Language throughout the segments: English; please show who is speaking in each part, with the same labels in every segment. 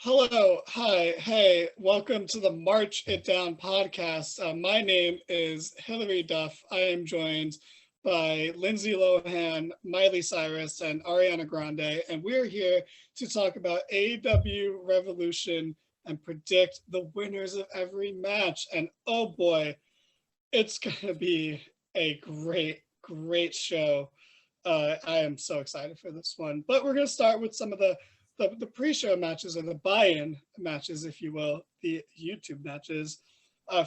Speaker 1: Hello, hi, hey, welcome to the March It Down podcast. My name is Hilary Duff. I am joined by Lindsay Lohan, Miley Cyrus, and Ariana Grande, and we're here to talk about AEW Revolution and predict the winners of every match. And oh boy, it's going to be a great show. I am so excited for this one. But we're going to start with some of the pre-show matches, or the buy-in matches, if you will, the YouTube matches.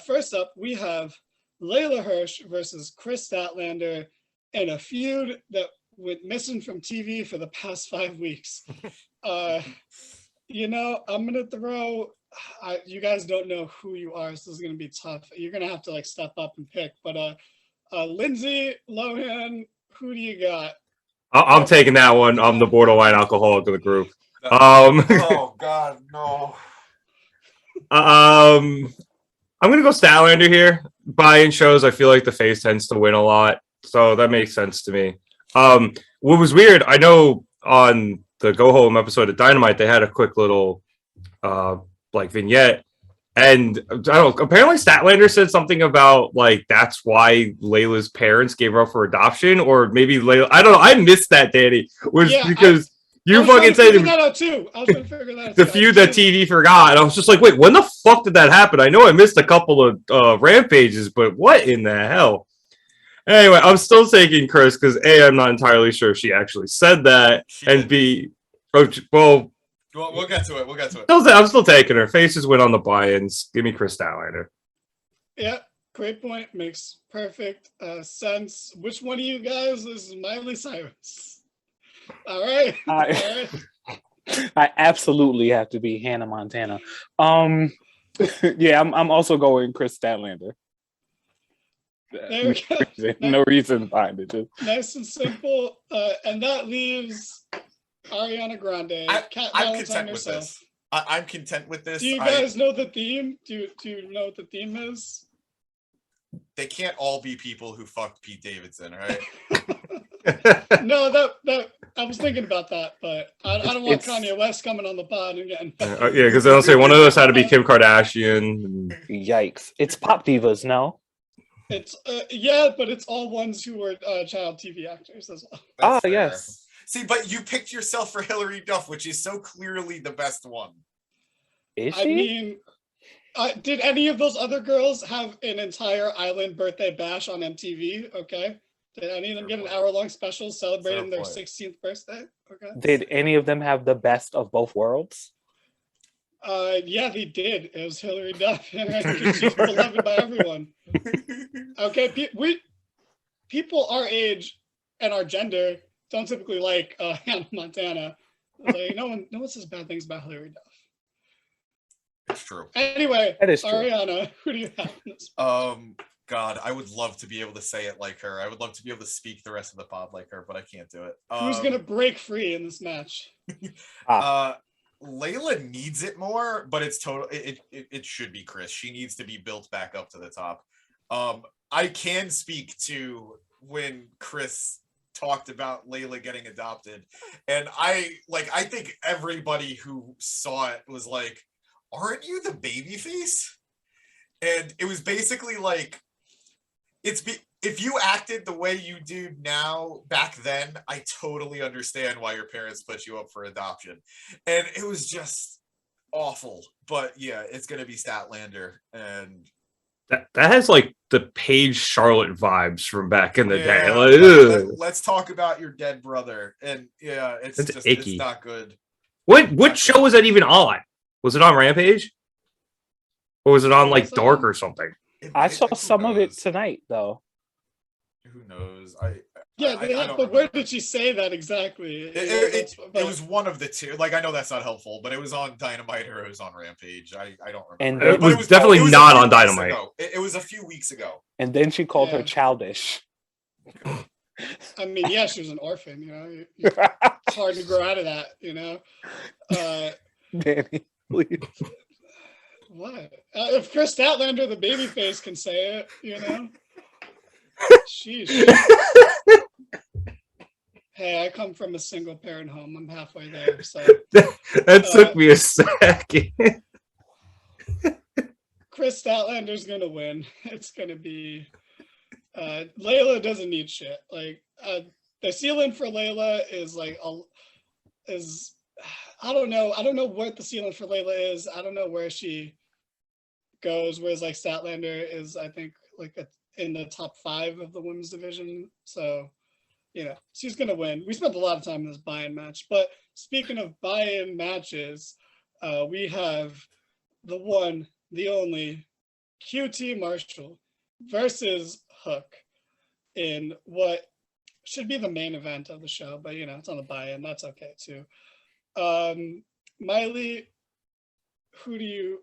Speaker 1: First up, we have Layla Hirsch versus Chris Statlander in a feud that went missing from TV for the past 5 weeks. I'm going to throw... you guys don't know who you are, so this is going to be tough. You're going to have to step up and pick. But Lindsay Lohan, who do you got?
Speaker 2: I'm taking that one. I'm the borderline alcoholic of the group.
Speaker 3: Oh God, no.
Speaker 2: I'm gonna go Statlander here. Buy-in shows, I feel like the face tends to win a lot, so that makes sense to me. What was weird, I know on the Go Home episode of Dynamite, they had a quick little vignette, and I don't know, apparently Statlander said something about that's why Layla's parents gave her up for adoption, or maybe Layla. I don't know. I missed that, Danny. Because you fucking said
Speaker 1: that out too. I was trying to figure that out.
Speaker 2: The feud that TV forgot. And I was just like, wait, when the fuck did that happen? I know I missed a couple of rampages, but what in the hell? Anyway, I'm still taking Chris because A, I'm not entirely sure she actually said that, and B,
Speaker 3: we'll get to it.
Speaker 2: I'm still taking her. Faces win on the buy-ins. Give me Chris Statlander.
Speaker 1: Yeah, great point. Makes perfect sense. Which one of you guys is Miley Cyrus? All right.
Speaker 4: I absolutely have to be Hannah Montana. Yeah, I'm also going Chris Statlander.
Speaker 1: There we go.
Speaker 4: No reason behind it. Just
Speaker 1: nice and simple. And that leaves Ariana Grande.
Speaker 3: I'm content with this. I'm content with this.
Speaker 1: Do you guys know the theme? Do you know what the theme is?
Speaker 3: They can't all be people who fucked Pete Davidson, right?
Speaker 1: No, that I was thinking about that, but I don't want Kanye West coming on the pod again.
Speaker 2: Yeah, because they don't say one of us had to be Kim Kardashian.
Speaker 4: Yikes! It's pop divas, no?
Speaker 1: It's yeah, but it's all ones who were child TV actors as well.
Speaker 4: That's fair. Yes.
Speaker 3: See, but you picked yourself for Hilary Duff, which is so clearly the best one.
Speaker 4: Is she?
Speaker 1: I mean, did any of those other girls have an entire island birthday bash on MTV? Okay. Did any of them get an hour-long special celebrating their 16th birthday? Okay.
Speaker 4: Did any of them have the best of both worlds?
Speaker 1: Yeah, they did. It was Hilary Duff. She's beloved by everyone. Okay, people our age and our gender don't typically like Hannah Montana. No one says bad things about Hilary Duff.
Speaker 3: It's true.
Speaker 1: Anyway,
Speaker 4: that is true.
Speaker 1: Ariana, who do you have in this?
Speaker 3: God, I would love to be able to say it like her. I would love to be able to speak the rest of the pod like her, but I can't do it.
Speaker 1: Who's gonna break free in this match?
Speaker 3: Layla needs it more, but it's total. It should be Chris. She needs to be built back up to the top. I can speak to when Chris talked about Layla getting adopted, and I think everybody who saw it was like, "Aren't you the baby face?" And it was basically like, if you acted the way you do now back then, I totally understand why your parents put you up for adoption. And it was just awful. But yeah, it's gonna be Statlander, and
Speaker 2: that has the Paige Charlotte vibes from back in the day.
Speaker 3: Let's talk about your dead brother. And yeah, it's just icky. It's not good.
Speaker 2: What show was that even on? Was it on Rampage? Or was it on Dark or something?
Speaker 4: I saw some of it tonight, though.
Speaker 3: Who knows?
Speaker 1: But where did she say that exactly?
Speaker 3: It was one of the two. I know that's not helpful, but it was on Dynamite or it was on Rampage. I don't remember.
Speaker 2: And it was definitely not on Dynamite.
Speaker 3: It was a few weeks ago.
Speaker 4: And then she called her childish.
Speaker 1: I mean, yeah, she was an orphan. It's hard to grow out of that.
Speaker 4: Danny, please.
Speaker 1: What? If Chris Statlander, the babyface, can say it, Sheesh. Hey, I come from a single parent home. I'm halfway there. So
Speaker 2: that took me a second.
Speaker 1: Chris Statlander's gonna win. It's gonna be Layla doesn't need shit. Like the ceiling for Layla is like is I don't know. I don't know what the ceiling for Layla is. I don't know where she goes. Whereas like Statlander is, I think, like in the top 5 of the women's division. So, you know, she's gonna win. We spent a lot of time in this buy-in match. But speaking of buy-in matches, we have the one, the only QT Marshall versus Hook in what should be the main event of the show, but you know, it's on the buy-in. That's okay too. Miley, who do you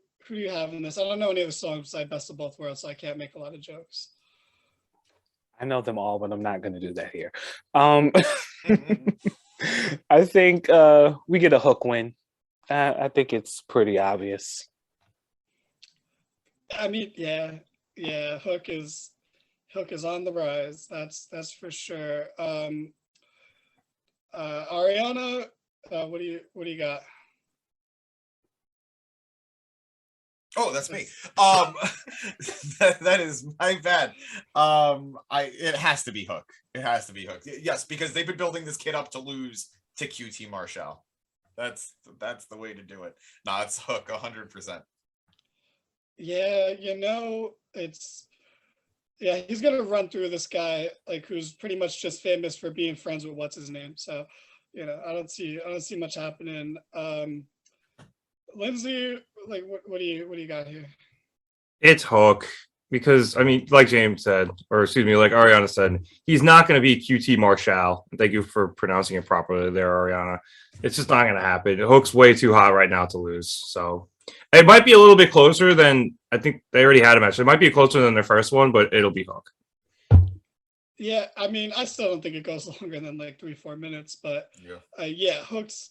Speaker 1: have in this? I don't know any of the songs besides Best of Both Worlds, so I can't make a lot of jokes.
Speaker 4: I know them all, but I'm not going to do that here. I think we get a Hook win. I think it's pretty obvious.
Speaker 1: I mean, yeah, Hook is on the rise. That's for sure. Ariana, what do you got?
Speaker 3: Oh, that's me. That is my bad. It has to be Hook. It has to be Hook. Yes, because they've been building this kid up to lose to QT Marshall. That's the way to do it. No, it's Hook 100%.
Speaker 1: Yeah, you know, he's gonna run through this guy like who's pretty much just famous for being friends with what's his name. So, you know, I don't see much happening. Lindsay, like what do you got here?
Speaker 2: It's Hook because I mean, like James said, or excuse me, like Ariana said, he's not going to be QT Marshall. Thank you for pronouncing it properly there, Ariana. It's just not going to happen. Hook's way too hot right now to lose. So it might be a little bit closer than I think they already had a match. It might be closer than their first one, but it'll be Hook.
Speaker 1: Yeah, I mean, I still don't think it goes longer than like 3-4 minutes, but Hook's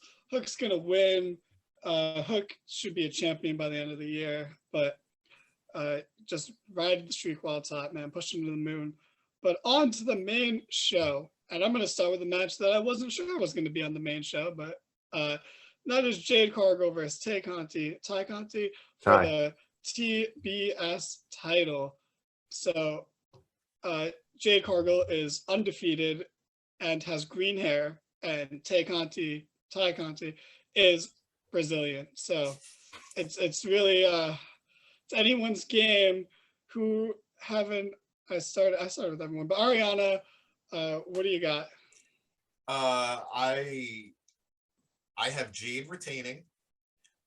Speaker 1: gonna win. Hook should be a champion by the end of the year, but just ride the streak while it's hot, man. Push him to the moon. But on to the main show, and I'm gonna start with a match that I wasn't sure was going to be on the main show, but that is Jade Cargill versus Tay Conti for the TBS title. So Jade Cargill is undefeated and has green hair, and Tay Conti is Brazilian. So it's really it's anyone's game. Who haven't I started with everyone, but Ariana, what do you got?
Speaker 3: I have Jade retaining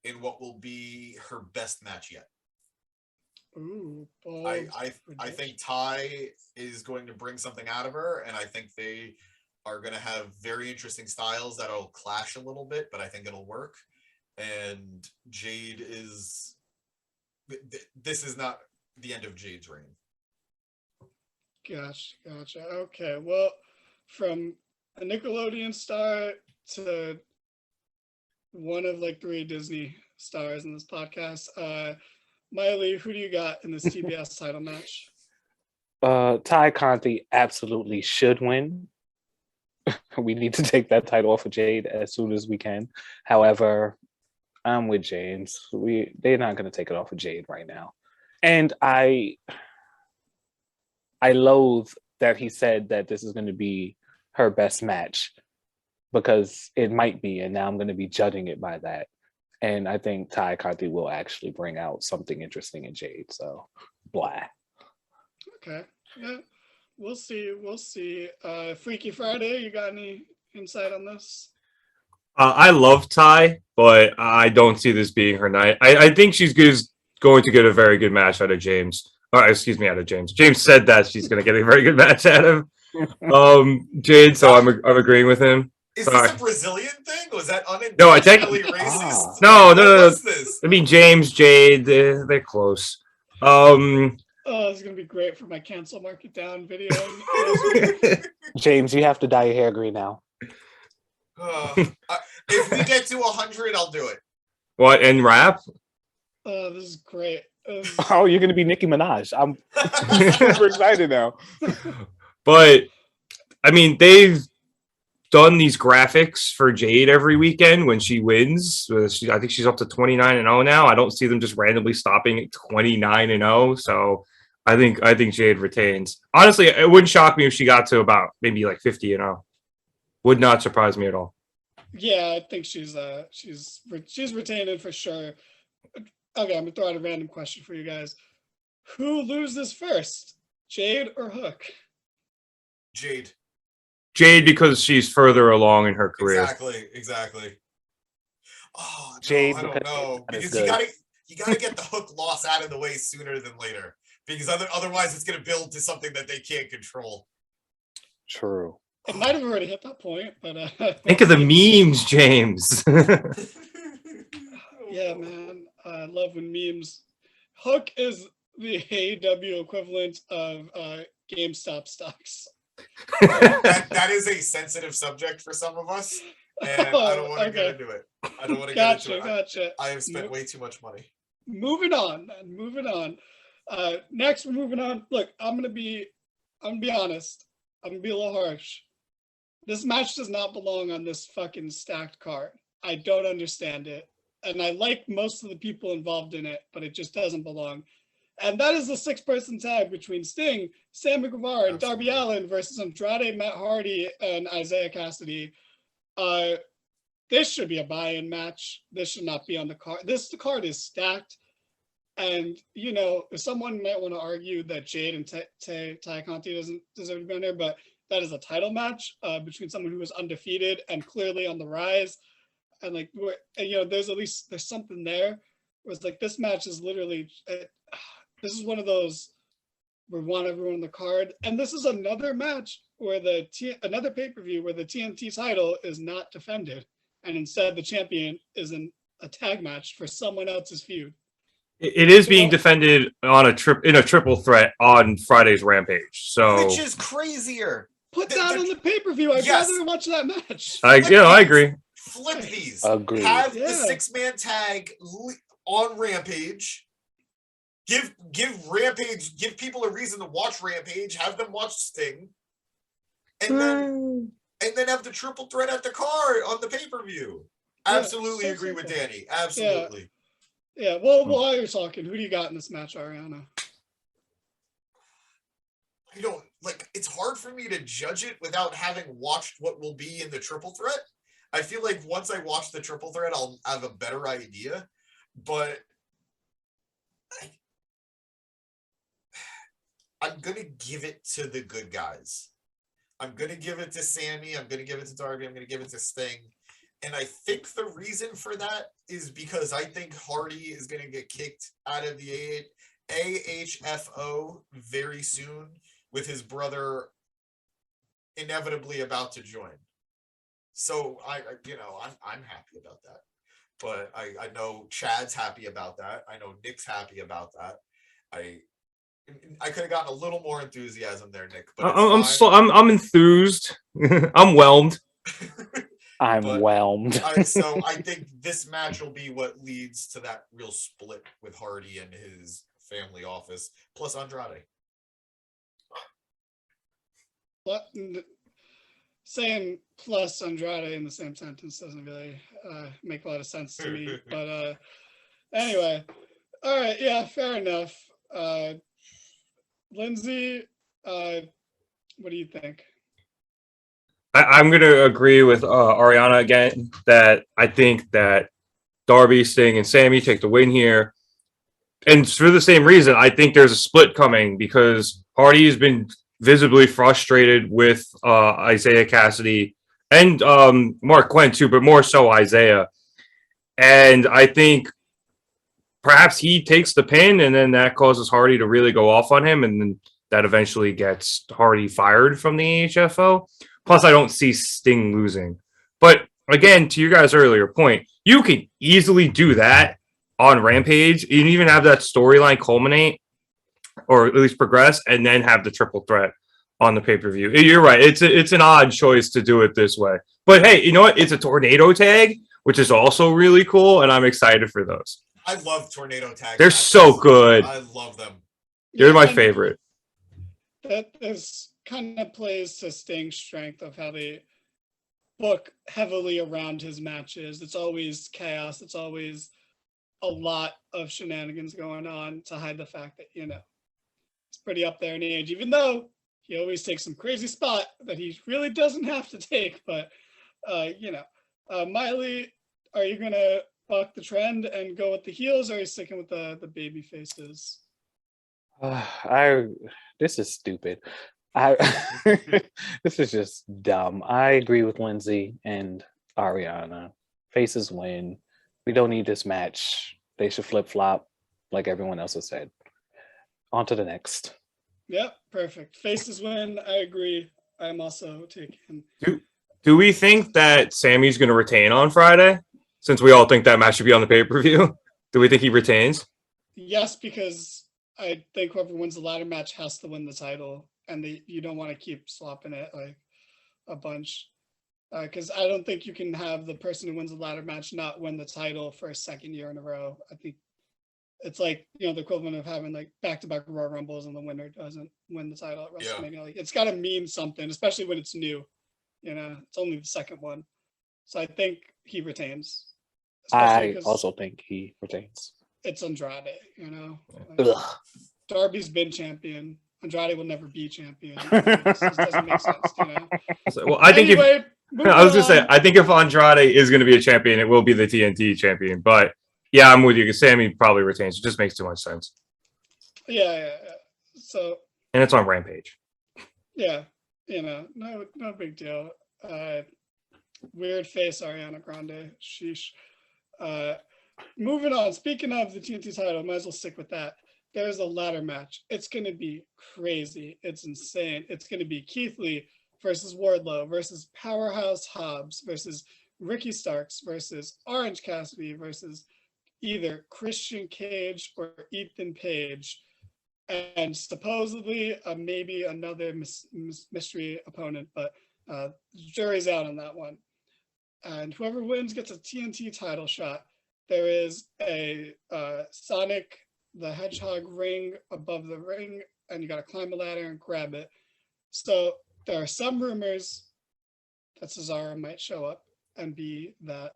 Speaker 3: in what will be her best match yet.
Speaker 1: Ooh,
Speaker 3: I think Ty is going to bring something out of her, and I think they are going to have very interesting styles that'll clash a little bit, but I think it'll work. And Jade is... This is not the end of Jade's reign.
Speaker 1: Gotcha. Okay, well, from a Nickelodeon star to one of like 3 Disney stars in this podcast, Miley, who do you got in this TBS title match?
Speaker 4: Ty Conti absolutely should win. We need to take that title off of Jade as soon as we can. However, I'm with James. They're not going to take it off of Jade right now. And I loathe that he said that this is going to be her best match, because it might be, and now I'm going to be judging it by that. And I think Ty Conti will actually bring out something interesting in Jade. So, blah.
Speaker 1: Okay. Yeah. We'll see. Freaky Friday, you got any insight on this?
Speaker 2: I love Ty, but I don't see this being her night. I think she's going to get a very good match out of James. Out of James. James said that she's going to get a very good match out of Jade, so I'm agreeing with him.
Speaker 3: Is this a Brazilian thing? Was that
Speaker 2: unintentionally
Speaker 3: racist?
Speaker 2: No. I mean, James, Jade, they're close.
Speaker 1: Oh, this is gonna be great for my cancel mark it down video.
Speaker 4: James, you have to dye your hair green now.
Speaker 3: If we get to 100, I'll do it.
Speaker 2: What, in rap?
Speaker 1: Oh, this is great.
Speaker 4: Oh, you're gonna be Nicki Minaj. I'm super excited now.
Speaker 2: But I mean, they've done these graphics for Jade every weekend when she wins. I think she's up to 29-0 now. I don't see them just randomly stopping at 29-0. So I think Jade retains. Honestly, it wouldn't shock me if she got to about maybe like 50-0. Would not surprise me at all.
Speaker 1: Yeah, I think she's retaining for sure. Okay, I'm gonna throw out a random question for you guys. Who loses first, Jade or Hook?
Speaker 3: Jade.
Speaker 2: Jade, because she's further along in her career.
Speaker 3: Exactly. Oh, no,
Speaker 4: Jade,
Speaker 3: I don't know. Because you gotta get the Hook loss out of the way sooner than later. Because otherwise it's gonna build to something that they can't control.
Speaker 4: True.
Speaker 1: It might have already hit that point, but
Speaker 2: Think of the memes, James.
Speaker 1: yeah, man. I love when memes. Hook is the AEW equivalent of GameStop stocks.
Speaker 3: that is a sensitive subject for some of us, and I don't want to get into it. I don't want to get into it.
Speaker 1: Gotcha.
Speaker 3: I have spent way too much money.
Speaker 1: Moving on, man. Moving on. Next, we're moving on. Look, I'm gonna be honest. I'm gonna be a little harsh. This match does not belong on this fucking stacked card. I don't understand it, and I like most of the people involved in it, but it just doesn't belong. And that is the 6-person tag between Sting, Sammy Guevara, and Darby Allin versus Andrade, Matt Hardy, and Isaiah Cassidy. This should be a buy-in match. This should not be on the card. The card is stacked. And, you know, someone might want to argue that Jade and Ty Conti doesn't deserve to be on there, but that is a title match between someone who is undefeated and clearly on the rise. And, like, you know, there's something there. Whereas, like, this match is literally... this is one of those we want everyone on the card, and this is another match where another pay-per-view where the TNT title is not defended, and instead the champion is in a tag match for someone else's feud.
Speaker 2: It is being defended on in a triple threat on Friday's Rampage. So
Speaker 3: which is crazier.
Speaker 1: Put that on the pay-per-view. I'd rather watch that match.
Speaker 2: I agree.
Speaker 3: Flip these.
Speaker 4: Agreed.
Speaker 3: Have the 6-man tag on Rampage. Give Rampage, give people a reason to watch Rampage, have them watch Sting, and then have the triple threat at the card on the pay-per-view. Absolutely agree with Danny. Absolutely.
Speaker 1: Yeah. Well, while you're talking, who do you got in this match, Ariana?
Speaker 3: I don't it's hard for me to judge it without having watched what will be in the triple threat. I feel like once I watch the triple threat, I'll have a better idea. But I'm going to give it to the good guys. I'm going to give it to Sammy. I'm going to give it to Darby. I'm going to give it to Sting. And I think the reason for that is because I think Hardy is going to get kicked out of the AHFO very soon with his brother inevitably about to join. So I'm happy about that. But I know Chad's happy about that. I know Nick's happy about that. I could have gotten a little more enthusiasm there, Nick. But
Speaker 2: I'm enthused. I'm whelmed.
Speaker 4: I'm whelmed.
Speaker 3: So I think this match will be what leads to that real split with Hardy and his family office, plus Andrade.
Speaker 1: Saying plus Andrade in the same sentence doesn't really make a lot of sense to me. But anyway, all right, yeah, fair enough. Lindsay, what do you think?
Speaker 2: I'm going to agree with Ariana again that I think that Darby, Sting, and Sammy take the win here. And for the same reason, I think there's a split coming because Hardy has been visibly frustrated with Isaiah Cassidy and Mark Quinn too, but more so Isaiah. And I think perhaps he takes the pin and then that causes Hardy to really go off on him. And then that eventually gets Hardy fired from the AHFO. Plus, I don't see Sting losing. But again, to your guys' earlier point, you can easily do that on Rampage. You can even have that storyline culminate or at least progress and then have the triple threat on the pay-per-view. You're right. It's an odd choice to do it this way. But hey, you know what? It's a tornado tag, which is also really cool, and I'm excited for those.
Speaker 3: I love tornado tags.
Speaker 2: They're so good.
Speaker 3: I love them.
Speaker 2: They're my favorite.
Speaker 1: That is kind of plays to Sting's strength of how book heavily around his matches. It's always chaos. It's always a lot of shenanigans going on to hide the fact that, you know, it's pretty up there in age, even though he always takes some crazy spot that he really doesn't have to take. But, you know, Miley, are you going to buck the trend and go with the heels, or are you sticking with the baby faces?
Speaker 4: This is stupid. This is just dumb. I agree with Lindsay and Ariana. Faces win. We don't need this match. They should flip flop, like everyone else has said. On to the next.
Speaker 1: Yep, perfect. Faces win. I agree. I'm also taking.
Speaker 2: Do we think that Sammy's going to retain on Friday? Since we all think that match should be on the pay-per-view, do we think he retains?
Speaker 1: Yes, because I think whoever wins the ladder match has to win the title, and you don't want to keep swapping it like a bunch. Because I don't think you can have the person who wins the ladder match not win the title for a second year in a row. I think it's like, you know, the equivalent of having like back-to-back Royal Rumbles and the winner doesn't win the title at WrestleMania. Yeah. Like, it's got to mean something, especially when it's new. You know, it's only the second one. So I think he retains.
Speaker 4: I also think he retains.
Speaker 1: It's Andrade, you know. Like, Darby's been champion. Andrade will never be champion. It just doesn't make sense, you know.
Speaker 2: Well, I think
Speaker 1: anyway,
Speaker 2: I was gonna say, I think if Andrade is going to be a champion, it will be the TNT champion. But yeah, I'm with you. Sammy probably retains. It just makes too much sense.
Speaker 1: Yeah. So.
Speaker 2: And it's on Rampage.
Speaker 1: Yeah, you know, no big deal. Weird face, Ariana Grande. Sheesh. Moving on. Speaking of the TNT title, might as well stick with that. There's a ladder match. It's going to be crazy. It's insane. It's going to be Keith Lee versus Wardlow versus Powerhouse Hobbs versus Ricky Starks versus Orange Cassidy versus either Christian Cage or Ethan Page, and supposedly maybe another mystery opponent, but jury's out on that one. And whoever wins gets a TNT title shot. There is a Sonic the Hedgehog ring above the ring, and you got to climb a ladder and grab it. So there are some rumors that Cesaro might show up and be that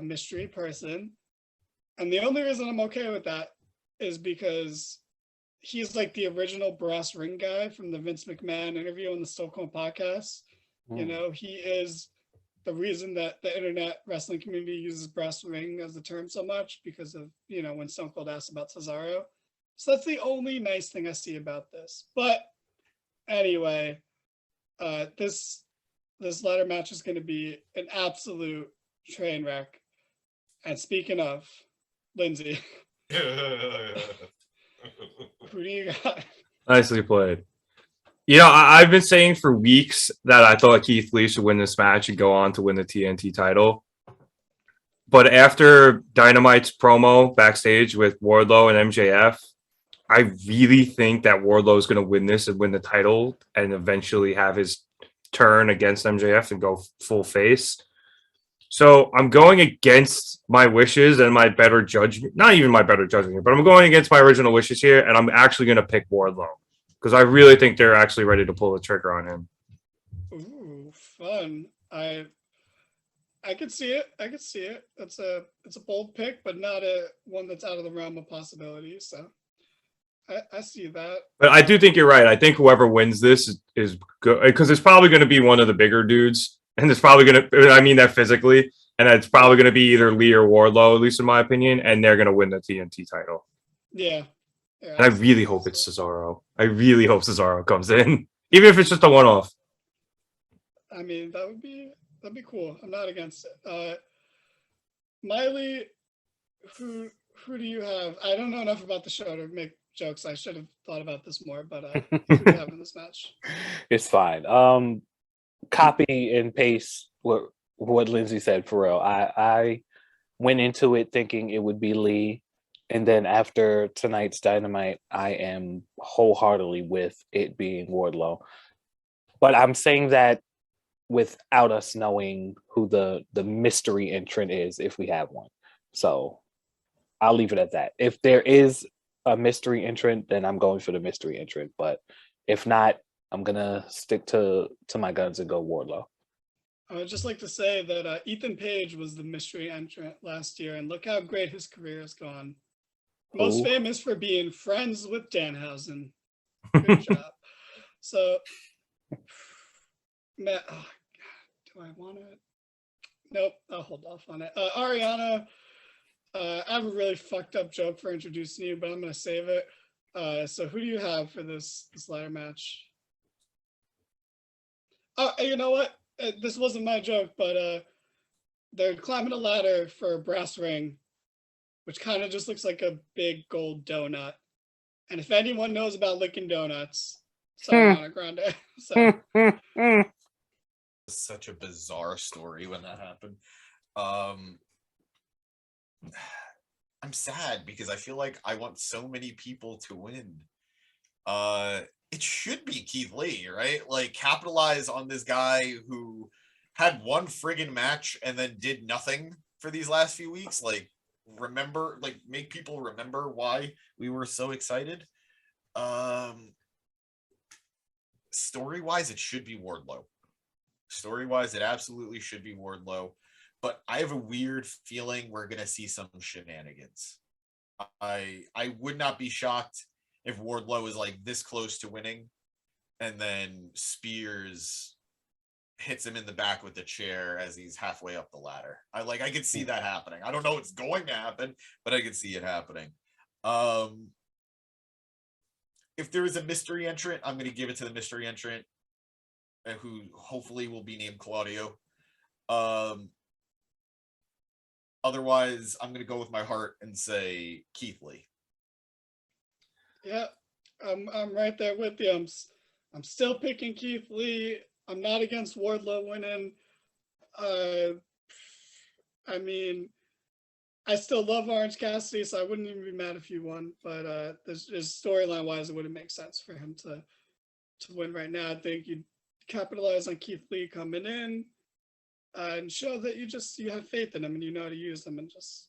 Speaker 1: mystery person. And the only reason I'm okay with that is because he's like the original brass ring guy from the Vince McMahon interview on the Stone Cold podcast. You know, he is the reason that the internet wrestling community uses brass ring as a term so much, because of, you know, when Stone Cold asked about Cesaro. So that's the only nice thing I see about this. But anyway, this ladder match is going to be an absolute train wreck. And speaking of, Lindsay, who do you got?
Speaker 2: Nicely played. You know, I've been saying for weeks that I thought Keith Lee should win this match and go on to win the TNT title. But after Dynamite's promo backstage with Wardlow and MJF, I really think that Wardlow is going to win this and win the title and eventually have his turn against MJF and go full face. So I'm going against my wishes and my better judgment. Not even my better judgment, but I'm going against my original wishes here, and I'm actually going to pick Wardlow because I really think they're actually ready to pull the trigger on him.
Speaker 1: Ooh, fun. I could see it. It's a bold pick, but not one that's out of the realm of possibilities. So I see that.
Speaker 2: But I do think you're right. I think whoever wins this is good because it's probably going to be one of the bigger dudes, and it's probably going to. I mean that physically, and it's probably going to be either Lee or Wardlow, at least in my opinion, and they're going to win the TNT title.
Speaker 1: Yeah.
Speaker 2: And I really hope it's Cesaro. I really hope Cesaro comes in, even if it's just a one-off.
Speaker 1: I mean, that'd be cool. I'm not against it. Miley, who do you have? I don't know enough about the show to make jokes. I should have thought about this more, but who do you have in this match?
Speaker 4: It's fine. Copy and paste what Lindsay said for real. I went into it thinking it would be Lee. And then after tonight's Dynamite, I am wholeheartedly with it being Wardlow. But I'm saying that without us knowing who the mystery entrant is, if we have one. So I'll leave it at that. If there is a mystery entrant, then I'm going for the mystery entrant. But if not, I'm going to stick to my guns and go Wardlow.
Speaker 1: I would just like to say that Ethan Page was the mystery entrant last year, and look how great his career has gone. Most famous for being friends with Danhausen. Good job. So, Matt, oh, God, do I want to? Nope, I'll hold off on it. Ariana, I have a really fucked up joke for introducing you, but I'm going to save it. So who do you have for this ladder match? Oh, you know what? This wasn't my joke, but they're climbing a ladder for a brass ring, which kind of just looks like a big gold donut. And if anyone knows about licking donuts, it's Ariana Grande. So.
Speaker 3: Such a bizarre story when that happened. I'm sad because I feel like I want so many people to win. It should be Keith Lee, right? Like, capitalize on this guy who had one friggin' match and then did nothing for these last few weeks. Like, remember, like, make people remember why we were so excited. Story-wise, it should be Wardlow. Story-wise, it absolutely should be Wardlow. But I have a weird feeling we're going to see some shenanigans. I would not be shocked if Wardlow is like this close to winning and then Spears hits him in the back with the chair as he's halfway up the ladder. I could see that happening. I don't know what's going to happen, but I could see it happening. If there is a mystery entrant, I'm going to give it to the mystery entrant, who hopefully will be named Claudio. Otherwise, I'm going to go with my heart and say Keith Lee.
Speaker 1: Yeah, I'm right there with you. I'm still picking Keith Lee. I'm not against Wardlow winning. I mean, I still love Orange Cassidy, so I wouldn't even be mad if he won. But there's storyline wise, it wouldn't make sense for him to win right now. I think you'd capitalize on Keith Lee coming in and show that you have faith in him and you know how to use them, and just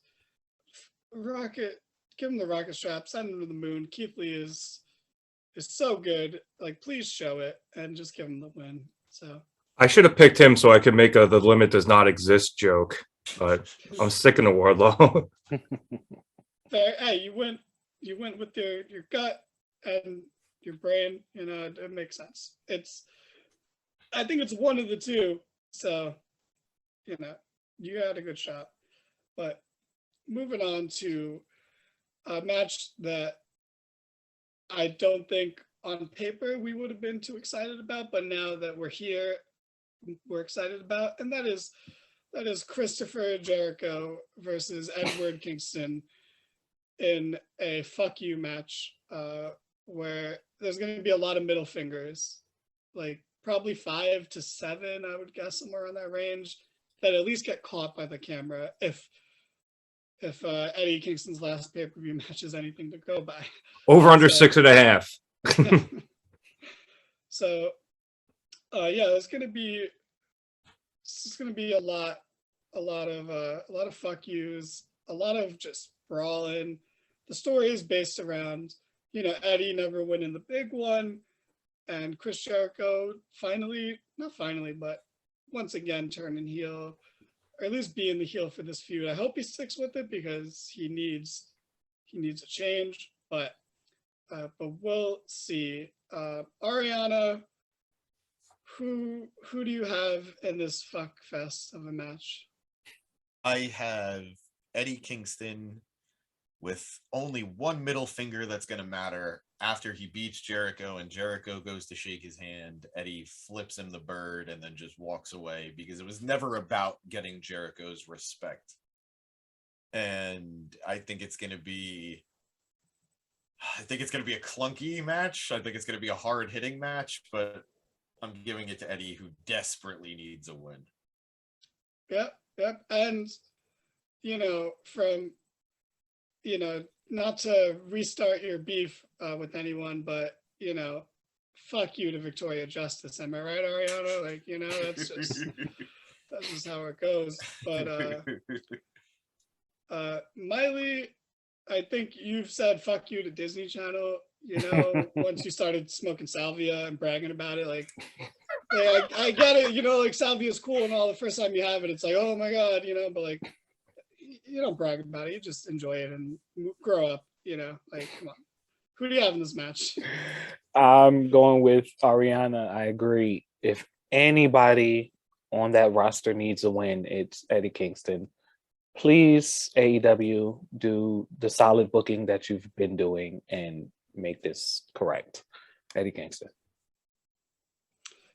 Speaker 1: give him the rocket strap, send him to the moon. Keith Lee is so good. Like, please show it and just give him the win. So
Speaker 2: I should have picked him so I could make the limit does not exist joke, but I'm sticking to Wardlow.
Speaker 1: Hey, you went with your gut and your brain. You know, it makes sense. I think it's one of the two. So, you know, you had a good shot. But moving on to a match that I don't think on paper we would have been too excited about, but now that we're here, we're excited about, and that is Christopher Jericho versus Edward Kingston in a fuck you match, where there's going to be a lot of middle fingers, like probably 5 to 7, I would guess, somewhere in that range, that at least get caught by the camera if Eddie Kingston's last pay-per-view match is anything to go by.
Speaker 2: Over under 6.5.
Speaker 1: So yeah, it's gonna be a lot of fuck yous, a lot of just brawling. The story is based around, you know, Eddie never winning the big one, and Chris Jericho not finally, but once again turning heel, or at least being the heel for this feud. I hope he sticks with it because he needs a change, but we'll see. Ariana, who do you have in this fuck fest of a match?
Speaker 3: I have Eddie Kingston with only one middle finger that's going to matter. After he beats Jericho and Jericho goes to shake his hand, Eddie flips him the bird and then just walks away, because it was never about getting Jericho's respect. And I think it's going to be a clunky match. I think it's going to be a hard-hitting match, but I'm giving it to Eddie, who desperately needs a win.
Speaker 1: Yep. And, you know, not to restart your beef with anyone, but, you know, fuck you to Victoria Justice. Am I right, Ariana? Like, you know, that's just how it goes. But Miley, I think you've said fuck you to Disney Channel, you know, once you started smoking salvia and bragging about it. Like, I get it, like salvia is cool and all. The first time you have it, it's like, oh my god, but like, you don't brag about it. You just enjoy it and grow up. Like, come on. Who do you have in this match?
Speaker 4: I'm going with Ariana. I agree. If anybody on that roster needs a win, it's Eddie Kingston. Please, AEW, do the solid booking that you've been doing and make this correct. Eddie Kingston.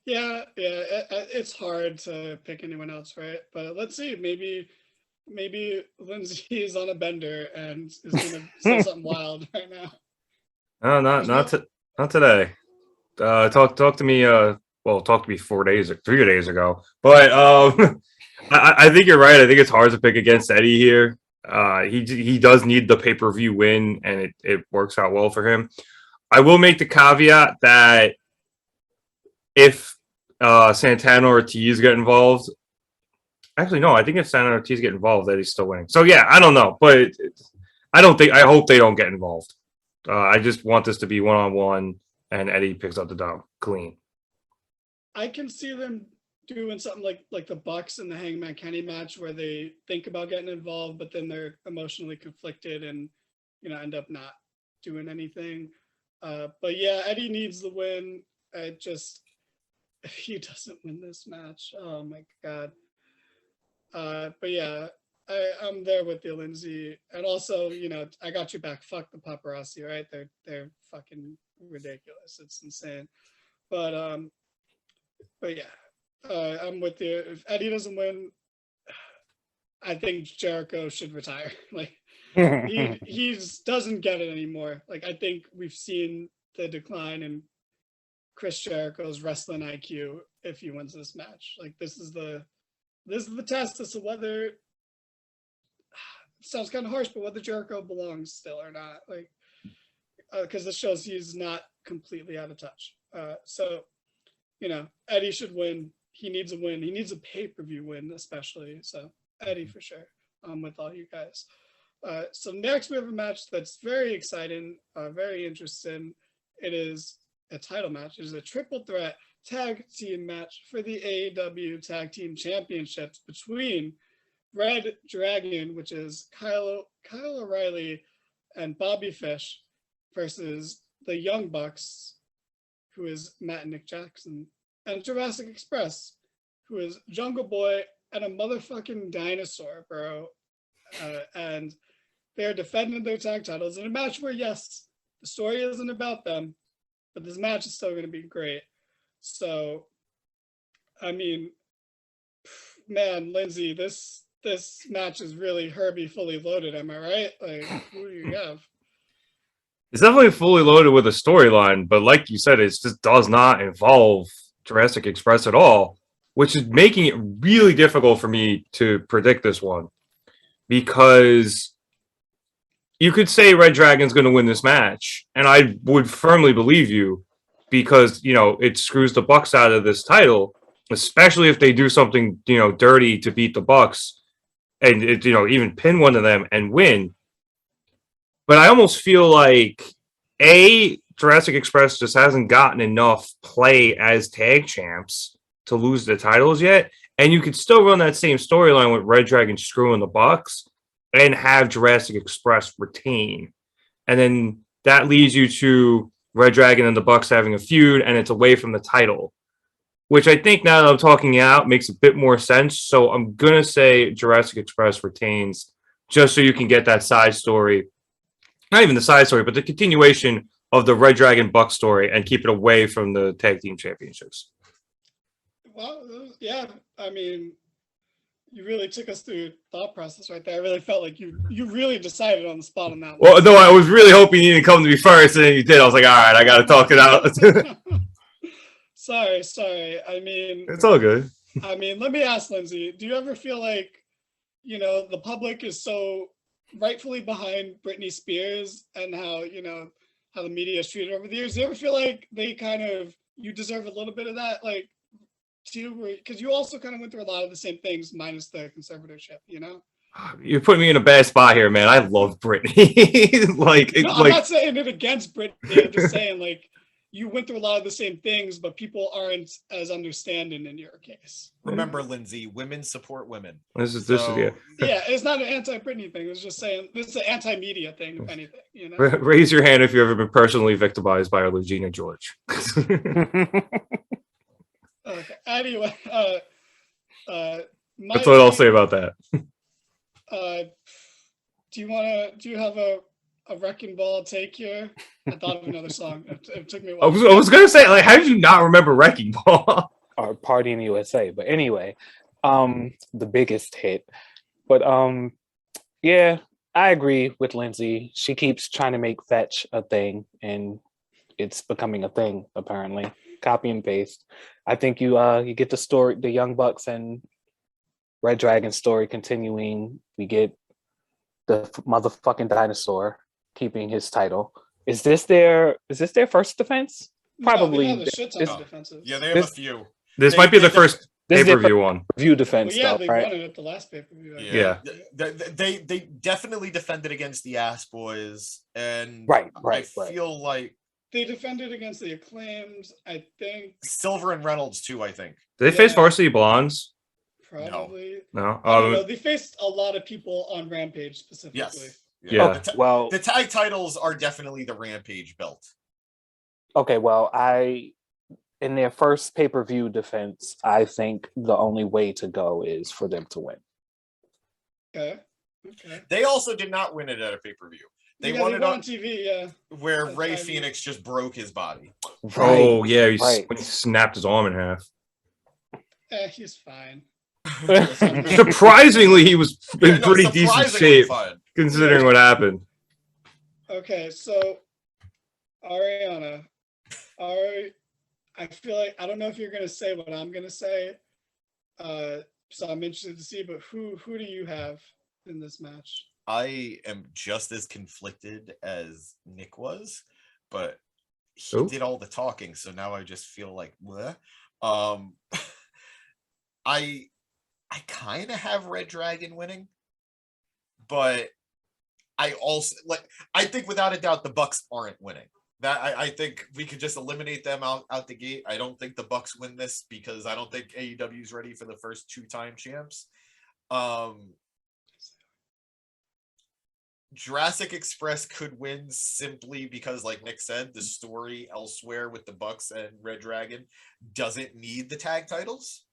Speaker 1: Yeah, it's hard to pick anyone else, right? But let's see. Maybe Lindsay is on a bender and is gonna say something wild right now.
Speaker 2: No, not today. Talk to me. Talk to me 3 days ago. But I think you're right. I think it's hard to pick against Eddie here. He does need the pay-per-view win, and it works out well for him. I will make the caveat that if Santana or Ortiz get involved, actually no, I think if Santana or Ortiz get involved, Eddie's still winning. So yeah, I don't know, but I hope they don't get involved. I just want this to be one-on-one, and Eddie picks up the dub clean.
Speaker 1: I can see them doing something like the Bucks and the Hangman Kenny match where they think about getting involved, but then they're emotionally conflicted and end up not doing anything. But yeah, Eddie needs the win. If he doesn't win this match, oh my god. But yeah, I'm there with you, Lindsay. And also, I got you back. Fuck the paparazzi, right? They're fucking ridiculous. It's insane. But yeah, I'm with you. If Eddie doesn't win, I think Jericho should retire. Like he just doesn't get it anymore. Like I think we've seen the decline in Chris Jericho's wrestling IQ if he wins this match. Like this is the test as to whether it sounds kind of harsh, but whether Jericho belongs still or not. Like because this shows he's not completely out of touch. So Eddie should win. He needs a win. He needs a pay-per-view win, especially. So Eddie for sure. With all you guys. So next we have a match that's very exciting, very interesting. It is a title match. It is a triple threat tag team match for the AEW Tag Team Championships between Red Dragon, which is Kyle O'Reilly and Bobby Fish, versus the Young Bucks, who is Matt and Nick Jackson, and Jurassic Express, who is Jungle Boy and a motherfucking dinosaur, bro. And they're defending their tag titles in a match where, yes, the story isn't about them, but this match is still going to be great. So, I mean, man, Lindsay, this match is really Herbie fully loaded. Am I right? Like, who do you have?
Speaker 2: It's definitely fully loaded with a storyline, but like you said, it just does not involve Jurassic Express at all, which is making it really difficult for me to predict this one. Because you could say Red Dragon's going to win this match, and I would firmly believe you, because it screws the Bucks out of this title, especially if they do something dirty to beat the Bucks, and even pin one of them and win. But I almost feel like Jurassic Express just hasn't gotten enough play as tag champs to lose the titles yet. And you could still run that same storyline with Red Dragon screwing the Bucks and have Jurassic Express retain. And then that leads you to Red Dragon and the Bucks having a feud, and it's away from the title, which I think now that I'm talking it out makes a bit more sense. So I'm going to say Jurassic Express retains, just so you can get that side story. Not even the side story, but the continuation of the Red Dragon Buck story and keep it away from the tag team championships.
Speaker 1: Well, yeah, I mean, you really took us through thought process right there. I really felt like you really decided on the spot on that one.
Speaker 2: Well, no, I was really hoping you didn't come to me first, and then you did. I was like, all right, I got to talk it out.
Speaker 1: Sorry. I mean,
Speaker 2: it's all good.
Speaker 1: I mean, let me ask Lindsay, do you ever feel like, the public is so rightfully behind Britney Spears and how the media has treated her over the years? Do you ever feel like you deserve a little bit of that, like, too, because you also kind of went through a lot of the same things minus the conservatorship,
Speaker 2: You're putting me in a bad spot here, man. I love Britney.
Speaker 1: I'm not saying it against Britney. I'm just saying, like, you went through a lot of the same things, but people aren't as understanding in your case.
Speaker 3: Remember, Lindsay, women support women.
Speaker 2: This is
Speaker 3: So,
Speaker 1: Yeah, it's not an anti-Britney thing. It's just saying this is an anti-media thing, if anything. You know.
Speaker 2: Raise your hand if you've ever been personally victimized by Regina George.
Speaker 1: Okay. Anyway,
Speaker 2: That's what I'll say about that.
Speaker 1: Do you have a wrecking ball take here? I thought of another song. It took me a while.
Speaker 2: I was gonna say, like, how did you not remember Wrecking Ball?
Speaker 4: Or Party in the USA. But anyway, the biggest hit. But yeah, I agree with Lindsay. She keeps trying to make fetch a thing, and it's becoming a thing, apparently. Copy and paste. I think you get the story, the Young Bucks and Red Dragon story continuing. We get the motherfucking dinosaur keeping his title. Is this their first defense? Probably.
Speaker 1: No, they have a shit ton of defenses.
Speaker 3: yeah, they have a few.
Speaker 2: This might be the first pay-per-view one.
Speaker 4: Review defense,
Speaker 1: Well, yeah,
Speaker 4: though,
Speaker 1: they
Speaker 4: right?
Speaker 1: won it at the last pay-per-view.
Speaker 2: Yeah.
Speaker 3: They definitely defended against the Ass Boys, and
Speaker 4: Right.
Speaker 3: I feel like
Speaker 1: They defended against the Acclaimed, I think.
Speaker 3: Silver and Reynolds too. I think.
Speaker 2: Did they face
Speaker 1: Yeah.
Speaker 2: Varsity Blondes?
Speaker 1: Probably.
Speaker 2: No.
Speaker 1: I don't know. They faced a lot of people on Rampage specifically.
Speaker 3: Yes.
Speaker 2: Yeah.
Speaker 4: Well,
Speaker 3: The tag titles are definitely the Rampage belt.
Speaker 4: okay, well, in their first pay-per-view defense, I think the only way to go is for them to win.
Speaker 1: Okay.
Speaker 3: They also did not win it at a pay-per-view. They
Speaker 1: Yeah,
Speaker 3: won
Speaker 1: they
Speaker 3: it
Speaker 1: won
Speaker 3: on
Speaker 1: TV, yeah.
Speaker 3: where
Speaker 1: That's
Speaker 3: Ray
Speaker 1: right.
Speaker 3: Phoenix just broke his body.
Speaker 2: Oh yeah,
Speaker 4: right.
Speaker 2: when he snapped his arm in half.
Speaker 1: He's fine.
Speaker 2: Surprisingly, he was in pretty decent
Speaker 3: surprisingly
Speaker 2: shape
Speaker 3: fun.
Speaker 2: considering what happened.
Speaker 1: Okay, so Ariana, I feel like I don't know if you're gonna say what I'm gonna say. So I'm interested to see, but who do you have in this match?
Speaker 3: I am just as conflicted as Nick was, but he
Speaker 2: Who?
Speaker 3: did all the talking, so now I just feel like bleh. I kind of have Red Dragon winning, but I also I think without a doubt the Bucks aren't winning. That I think we could just eliminate them out the gate. I don't think the Bucks win this because I don't think AEW is ready for the first 2-time champs. Jurassic Express could win simply because, like Nick said, the story elsewhere with the Bucks and Red Dragon doesn't need the tag titles.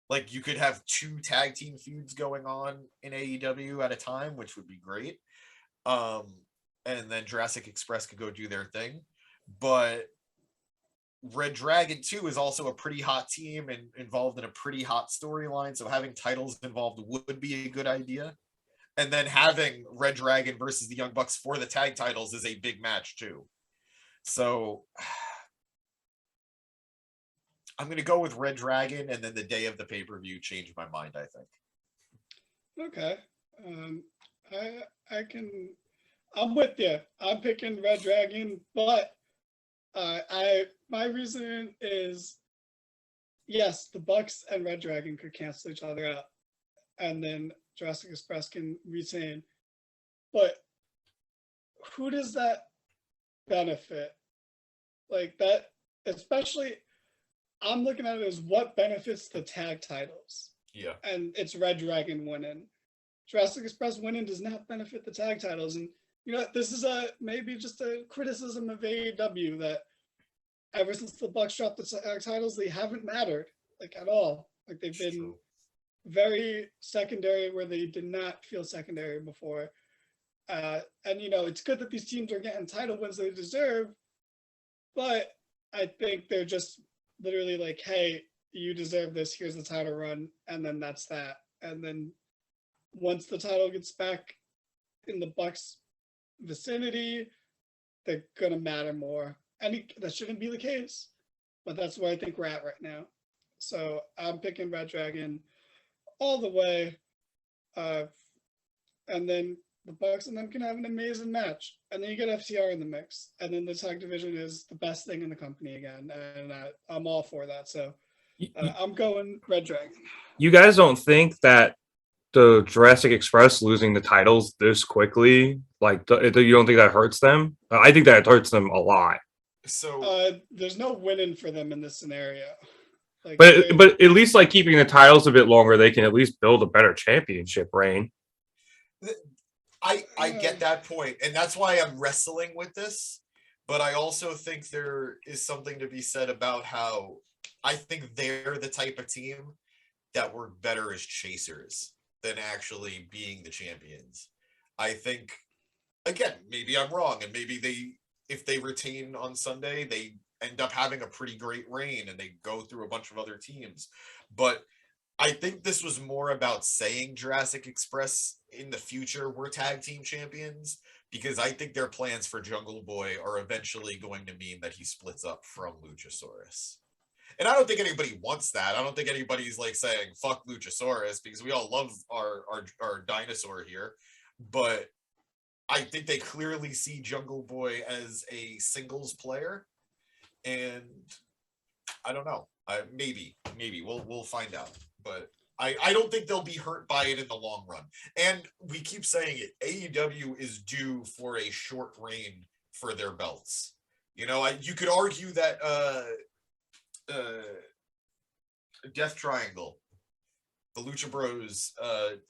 Speaker 3: Like, you could have 2 tag team feuds going on in AEW at a time, which would be great. And then Jurassic Express could go do their thing. But Red Dragon 2 is also a pretty hot team and involved in a pretty hot storyline. So having titles involved would be a good idea. And then having Red Dragon versus the Young Bucks for the tag titles is a big match too. So I'm going to go with Red Dragon, and then the day of the pay-per-view change my mind, I think.
Speaker 1: Okay. I'm with you. I'm picking Red Dragon, but my reasoning is yes, the Bucks and Red Dragon could cancel each other out, and then Jurassic Express can retain. But who does that benefit? Like that, especially, I'm looking at it as what benefits the tag titles.
Speaker 3: Yeah.
Speaker 1: And it's Red Dragon winning. Jurassic Express winning does not benefit the tag titles. And you know, this is maybe just a criticism of AEW that ever since the Bucks dropped the tag titles, they haven't mattered like at all. Like they've been very secondary where they did not feel secondary before. And you know, it's good that these teams are getting title wins they deserve, but I think they're just literally like, hey, you deserve this, here's the title run, and then that's that. And then once the title gets back in the Bucks vicinity, they're gonna matter more. And that shouldn't be the case, but that's where I think we're at right now. So I'm picking Red Dragon all the way. And then the Bucks and them can have an amazing match. And then you get FTR in the mix. And then the tag division is the best thing in the company again. And I'm all for that. So I'm going Red Dragon.
Speaker 2: You guys don't think that the Jurassic Express losing the titles this quickly, like, you don't think that hurts them? I think that hurts them a lot.
Speaker 3: So
Speaker 1: There's no winning for them in this scenario. Like,
Speaker 2: But at least like keeping the titles a bit longer, they can at least build a better championship reign.
Speaker 3: I get that point, and that's why I'm wrestling with this. But I also think there is something to be said about how I think they're the type of team that work better as chasers than actually being the champions. I think, again, maybe I'm wrong, and maybe if they retain on Sunday, they end up having a pretty great reign and they go through a bunch of other teams. But I think this was more about saying Jurassic Express in the future were tag team champions, because I think their plans for Jungle Boy are eventually going to mean that he splits up from Luchasaurus. And I don't think anybody wants that. I don't think anybody's like saying fuck Luchasaurus, because we all love our dinosaur here. But I think they clearly see Jungle Boy as a singles player, and I don't know. Maybe we'll find out. But I don't think they'll be hurt by it in the long run. And we keep saying it, AEW is due for a short reign for their belts. You know, you could argue that Death Triangle, the Lucha Bros,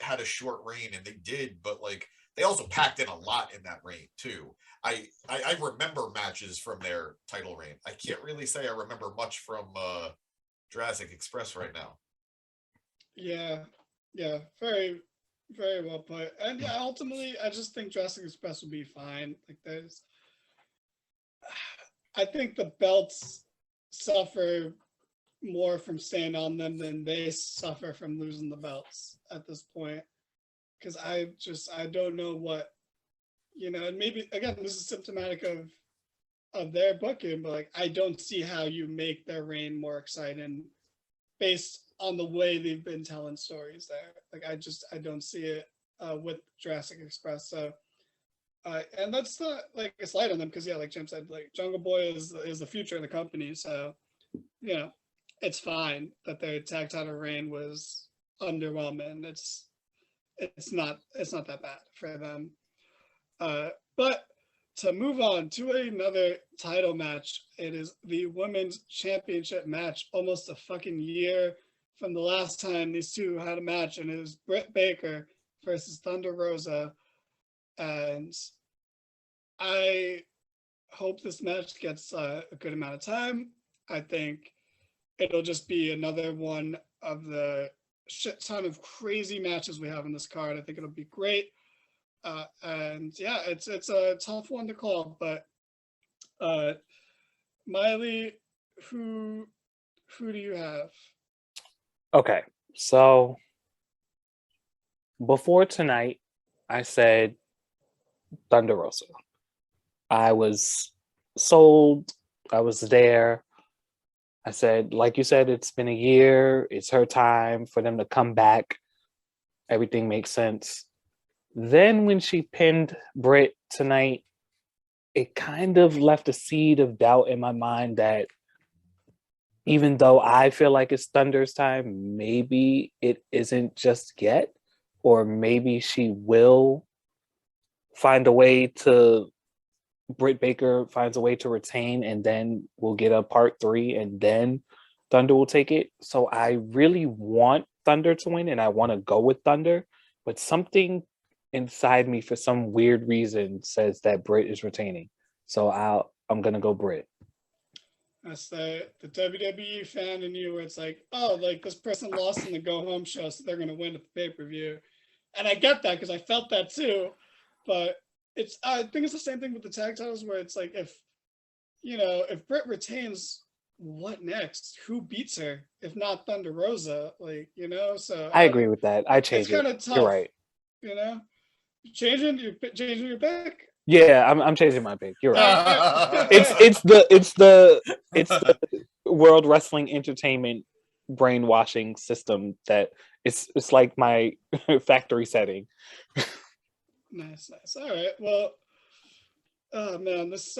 Speaker 3: had a short reign, and they did, but like they also packed in a lot in that reign too. I remember matches from their title reign. I can't really say I remember much from Jurassic Express right now.
Speaker 1: Yeah, very, very well put. And yeah, ultimately, I just think Jurassic Express will be fine. Like, I think the belts suffer more from staying on them than they suffer from losing the belts at this point. Because I don't know what, and maybe again this is symptomatic of their booking, but like I don't see how you make their reign more exciting based on the way they've been telling stories there. Like I don't see it with Jurassic Express. So and that's not like a slight on them, because yeah, like Jim said, like Jungle Boy is the future of the company. So it's fine that their tag title reign was underwhelming. It's not that bad for them. But to move on to another title match, it is the women's championship match, almost a fucking year from the last time these two had a match, and it was Britt Baker versus Thunder Rosa. And I hope this match gets a good amount of time. I think it'll just be another one of the shit ton of crazy matches we have in this card. I think it'll be great. And yeah, it's a tough one to call, but Miley, who do you have?
Speaker 4: Okay, so before tonight, I said Thunder Rosa. I was sold. I was there. I said, like you said, it's been a year. It's her time for them to come back. Everything makes sense. Then when she pinned Britt tonight, it kind of left a seed of doubt in my mind that even though I feel like it's Thunder's time, maybe it isn't just yet, or maybe she will find a way to, Britt Baker finds a way to retain, and then we'll get a part 3, and then Thunder will take it. So I really want Thunder to win, and I want to go with Thunder, but something inside me, for some weird reason, says that Britt is retaining. So I'm gonna go Britt.
Speaker 1: That's the WWE fan in you, where it's like, oh, like this person lost in the go home show, so they're gonna win at the pay-per-view. And I get that, because I felt that too. But I think it's the same thing with the tag titles, where it's like, if Britt retains, what next? Who beats her if not Thunder Rosa? Like, so
Speaker 4: I agree with that. I changed it.
Speaker 1: It's kind of tough.
Speaker 4: You're right.
Speaker 1: Changing your pick.
Speaker 4: Yeah, I'm changing my pick. You're right. it's the World Wrestling Entertainment brainwashing system that it's like my factory setting.
Speaker 1: Nice. All right. Well, oh man, this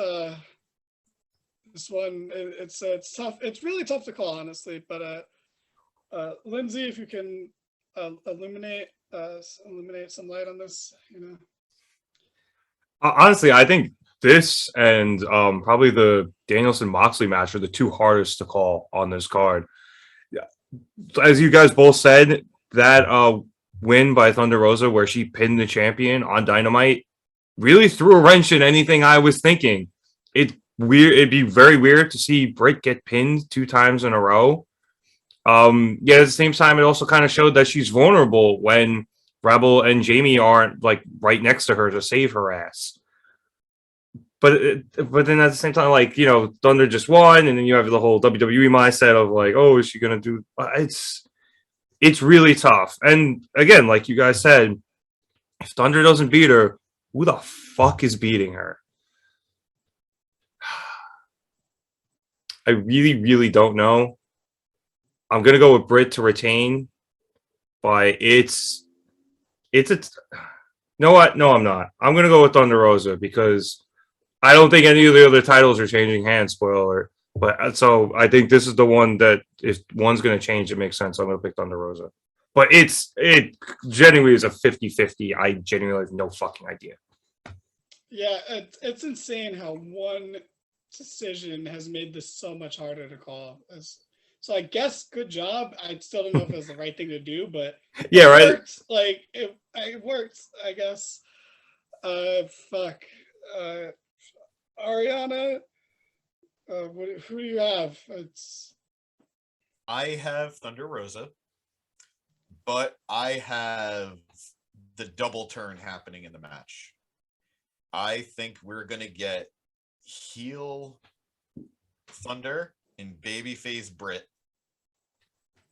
Speaker 1: one, it's tough. It's really tough to call, honestly. But Lindsay, if you can illuminate some light on this,
Speaker 2: Honestly, I think this and probably the Danielson Moxley match are the two hardest to call on this card. As you guys both said, that win by Thunder Rosa where she pinned the champion on Dynamite really threw a wrench in anything I was thinking. It'd be very weird to see Britt get pinned 2 times in a row. Yet at the same time, it also kind of showed that she's vulnerable when Rebel and Jamie aren't like right next to her to save her ass. But then at the same time, like, you know, Thunder just won, and then you have the whole WWE mindset of like, oh, is she gonna do? It's really tough. And again, like you guys said, if Thunder doesn't beat her, who the fuck is beating her? I really, really don't know. I'm gonna go with Britt to retain, but it's a. You know what? No, I'm not. I'm gonna go with Thunder Rosa because I don't think any of the other titles are changing hands. Spoiler. But so I think this is the one that if one's gonna change, it makes sense. I'm gonna pick Thunder Rosa. But it genuinely is a 50-50. I genuinely have no fucking idea.
Speaker 1: Yeah, it's insane how one decision has made this so much harder to call. So I guess good job. I still don't know if it was the right thing to do, but
Speaker 2: Yeah, right.
Speaker 1: worked. Like it worked, I guess. Fuck. Ariana. Who do you have?
Speaker 3: I have Thunder Rosa, but I have the double turn happening in the match. I think we're gonna get heel Thunder and babyface Britt,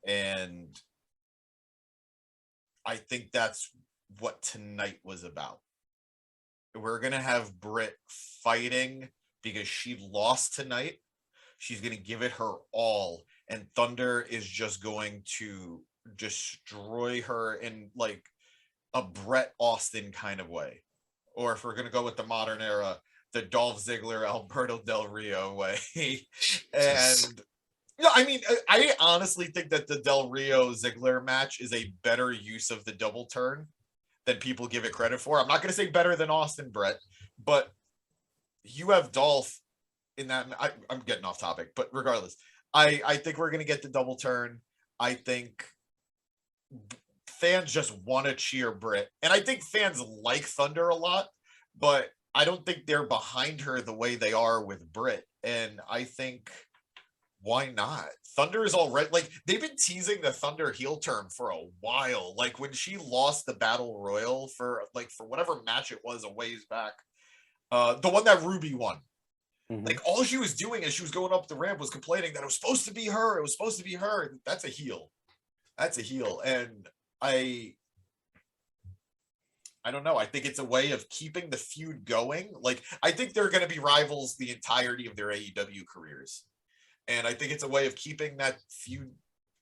Speaker 3: and I think that's what tonight was about. We're gonna have Britt fighting because she lost tonight. She's gonna give it her all, and Thunder is just going to destroy her in like a Bret Austin kind of way. Or if we're gonna go with the modern era, the Dolph Ziggler, Alberto Del Rio way. And no, I mean, I honestly think that the Del Rio Ziggler match is a better use of the double turn than people give it credit for. I'm not gonna say better than Austin Brett, but you have Dolph in that. I'm getting off topic, but regardless, I think we're gonna get the double turn. I think fans just want to cheer Britt, and I think fans like Thunder a lot, but I don't think they're behind her the way they are with Britt. And I think why not? Thunder is already like they've been teasing the Thunder heel turn for a while. Like when she lost the Battle Royal for whatever match it was a ways back, the one that Ruby won. Mm-hmm. Like all she was doing as she was going up the ramp was complaining that it was supposed to be her. It was supposed to be her. That's a heel. That's a heel. And I don't know. I think it's a way of keeping the feud going. Like, I think they're going to be rivals the entirety of their AEW careers. And I think it's a way of keeping that feud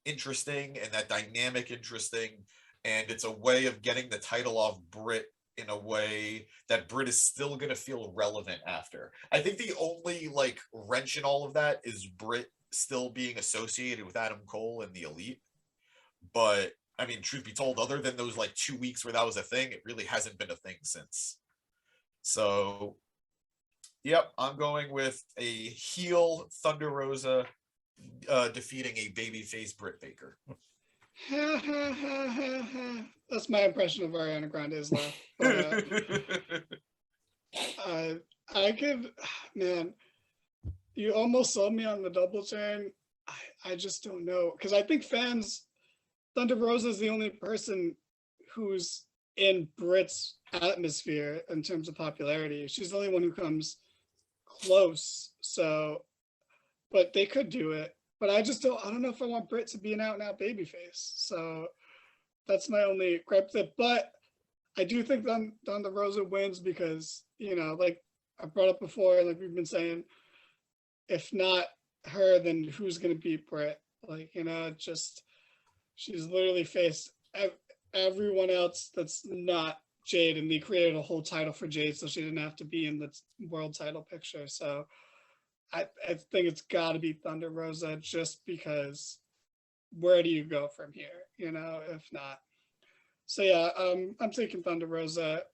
Speaker 3: interesting and that dynamic interesting. And it's a way of getting the title off Britt in a way that Britt is still going to feel relevant after. I think the only, like, wrench in all of that is Britt still being associated with Adam Cole and the Elite. But I mean, truth be told, other than those like 2 weeks where that was a thing, it really hasn't been a thing since. So, yep, I'm going with a heel Thunder Rosa defeating a babyface Britt Baker.
Speaker 1: That's my impression of Ariana Grande's laugh. But, I could, man, you almost sold me on the double turn. I just don't know. Because I think fans, Thunder Rosa is the only person who's in Britt's atmosphere in terms of popularity. She's the only one who comes close. So, but they could do it. But I don't know if I want Britt to be an out-and-out babyface. So that's my only gripe with it. But I do think Thunder Rosa wins because, you know, like I brought up before, like we've been saying, if not her, then who's going to beat Britt? Like, you know, just... She's literally faced everyone else that's not Jade, and they created a whole title for Jade so she didn't have to be in the world title picture. So I think it's got to be Thunder Rosa just because where do you go from here, you know, if not? So yeah, I'm taking Thunder Rosa.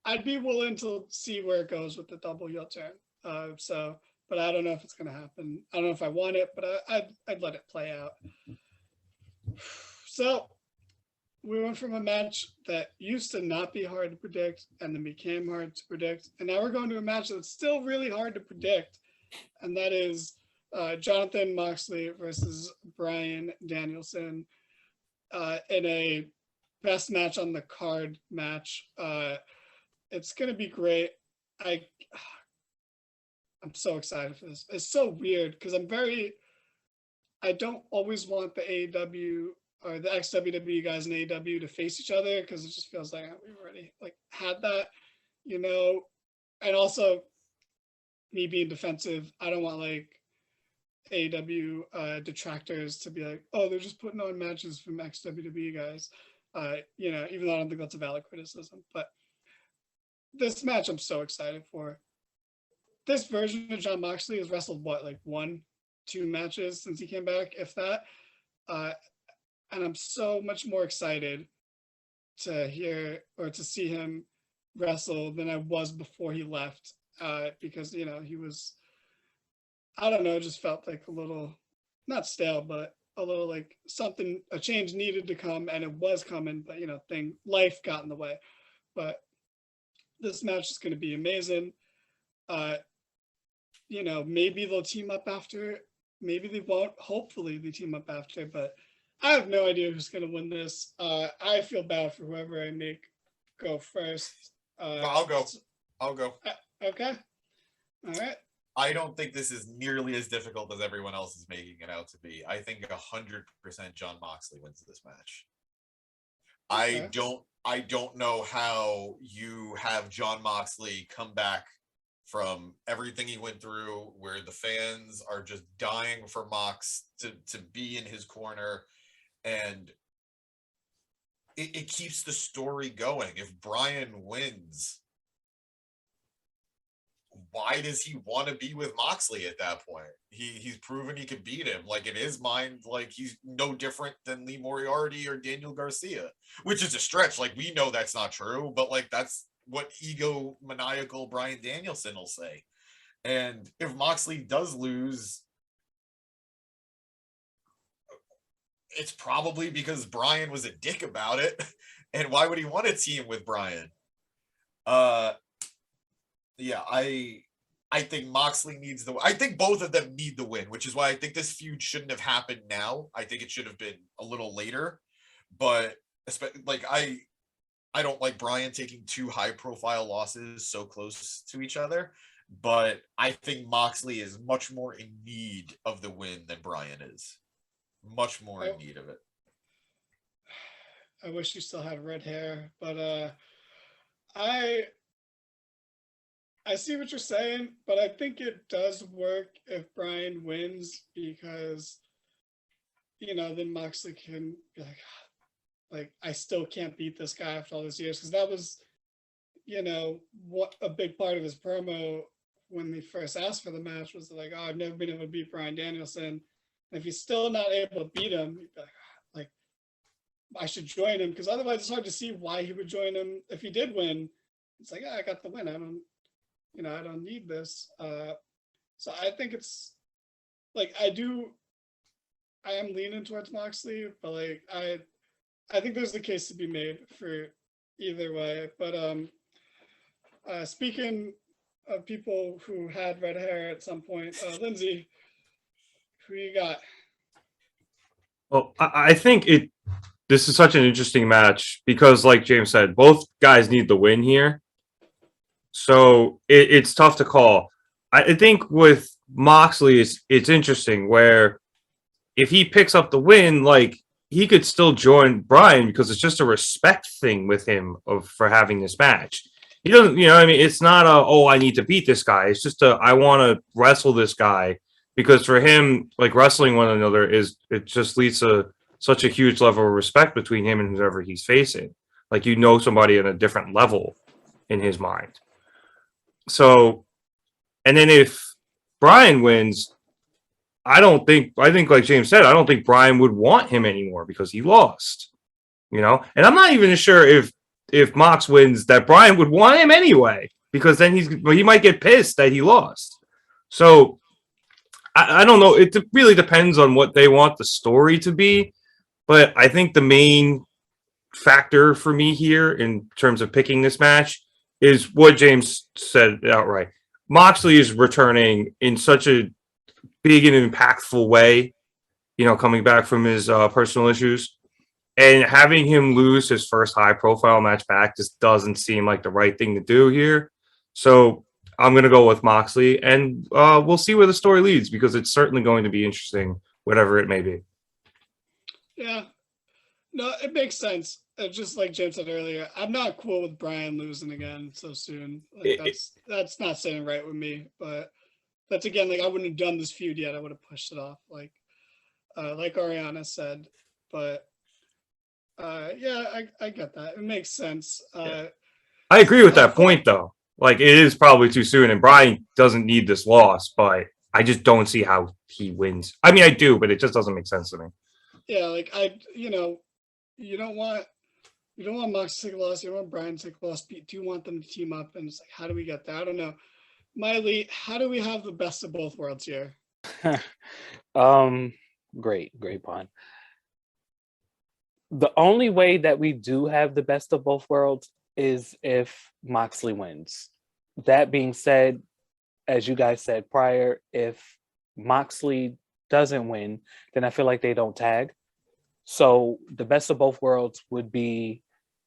Speaker 1: I'd be willing to see where it goes with the double heel turn. But I don't know if it's gonna happen. I don't know if I want it, but I'd let it play out. So we went from a match that used to not be hard to predict and then became hard to predict, and now we're going to a match that's still really hard to predict, and that is Jonathan Moxley versus Bryan Danielson in a best match on the card match. It's gonna be great. I'm so excited for this. It's so weird because I don't always want the AEW or the ex-WWE guys in AEW to face each other because it just feels like we've already like had that, you know. And also, me being defensive, I don't want like AEW detractors to be like, oh, they're just putting on matches from ex-WWE guys. You know, even though I don't think that's a valid criticism. But this match I'm so excited for. This version of Jon Moxley has wrestled what, like 1-2 matches since he came back, if that. And I'm so much more excited to hear or to see him wrestle than I was before he left. Because, you know, he was, I don't know, just felt like a little, not stale, but a little like something, a change needed to come, and it was coming, but, you know, life got in the way. But this match is going to be amazing. You know, maybe they'll team up after, maybe they won't. Hopefully they team up after, but I have no idea who's going to win this. I feel bad for whoever I make go first.
Speaker 3: I'll go.
Speaker 1: Okay. All right.
Speaker 3: I don't think this is nearly as difficult as everyone else is making it out to be. I think 100% Jon Moxley wins this match. Okay. I don't know how you have Jon Moxley come back from everything he went through, where the fans are just dying for Mox to be in his corner, and it keeps the story going. If Bryan wins, why does he want to be with Moxley at that point? He's proven he can beat him. Like, in his mind, like, he's no different than Lee Moriarty or Daniel Garcia, which is a stretch. Like, we know that's not true, but like, that's what egomaniacal Bryan Danielson will say. And if Moxley does lose, it's probably because Bryan was a dick about it. And why would he want to team with Bryan? Yeah, I think Moxley needs I think both of them need the win, which is why I think this feud shouldn't have happened now. I think it should have been a little later. But like, I don't like Bryan taking 2 high-profile losses so close to each other. But I think Moxley is much more in need of the win than Bryan is. Much more in need of it.
Speaker 1: I wish you still had red hair, but I see what you're saying, but I think it does work if Bryan wins, because, you know, then Moxley can be like, I still can't beat this guy after all these years, because that was, you know, what a big part of his promo when he first asked for the match was like, oh, I've never been able to beat Bryan Danielson. And if he's still not able to beat him, he'd be like, I should join him, because otherwise it's hard to see why he would join him if he did win. It's like, yeah, I got the win. I don't need this. So I think it's like, I am leaning towards Moxley, but like, I think there's a case to be made for either way. But speaking of people who had red hair at some point, Lindsay, who you got?
Speaker 2: Well, I think this is such an interesting match because, like James said, both guys need the win here. So it's tough to call. I think with Moxley, it's interesting where if he picks up the win, like, he could still join Bryan because it's just a respect thing with him for having this match. He doesn't, you know, I mean, it's not I need to beat this guy. It's just I want to wrestle this guy, because for him, like, wrestling one another it just leads to such a huge level of respect between him and whoever he's facing. Like, you know, somebody on a different level in his mind. So, and then if Bryan wins, I think like James said, I don't think Bryan would want him anymore because he lost, you know? And I'm not even sure if if Mox wins, that Brian would want him anyway, because then he might get pissed that he lost. So I don't know. It really depends on what they want the story to be. But I think the main factor for me here in terms of picking this match is what James said outright. Moxley is returning in such a big and impactful way, coming back from his personal issues. And having him lose his first high-profile match back just doesn't seem like the right thing to do here. So I'm going to go with Moxley, and we'll see where the story leads, because it's certainly going to be interesting, whatever it may be.
Speaker 1: Yeah. No, it makes sense. Just like James said earlier, I'm not cool with Brian losing again so soon. Like, that's not sitting right with me. But that's, again, like, I wouldn't have done this feud yet. I would have pushed it off, like Ariana said. But yeah, I get that. It makes sense.
Speaker 2: I agree with that point, though. Like, it is probably too soon, and Brian doesn't need this loss, but I just don't see how he wins. I mean, I do, but it just doesn't make sense to me.
Speaker 1: Yeah, like, you don't want Mox to take a loss. You don't want Brian to take a loss. Do you want them to team up? And it's like, how do we get there? I don't know. Miley, how do we have the best of both worlds here?
Speaker 4: Great pun. The only way that we do have the best of both worlds is if Moxley wins. That being said, as you guys said prior, if Moxley doesn't win, then I feel like they don't tag. So the best of both worlds would be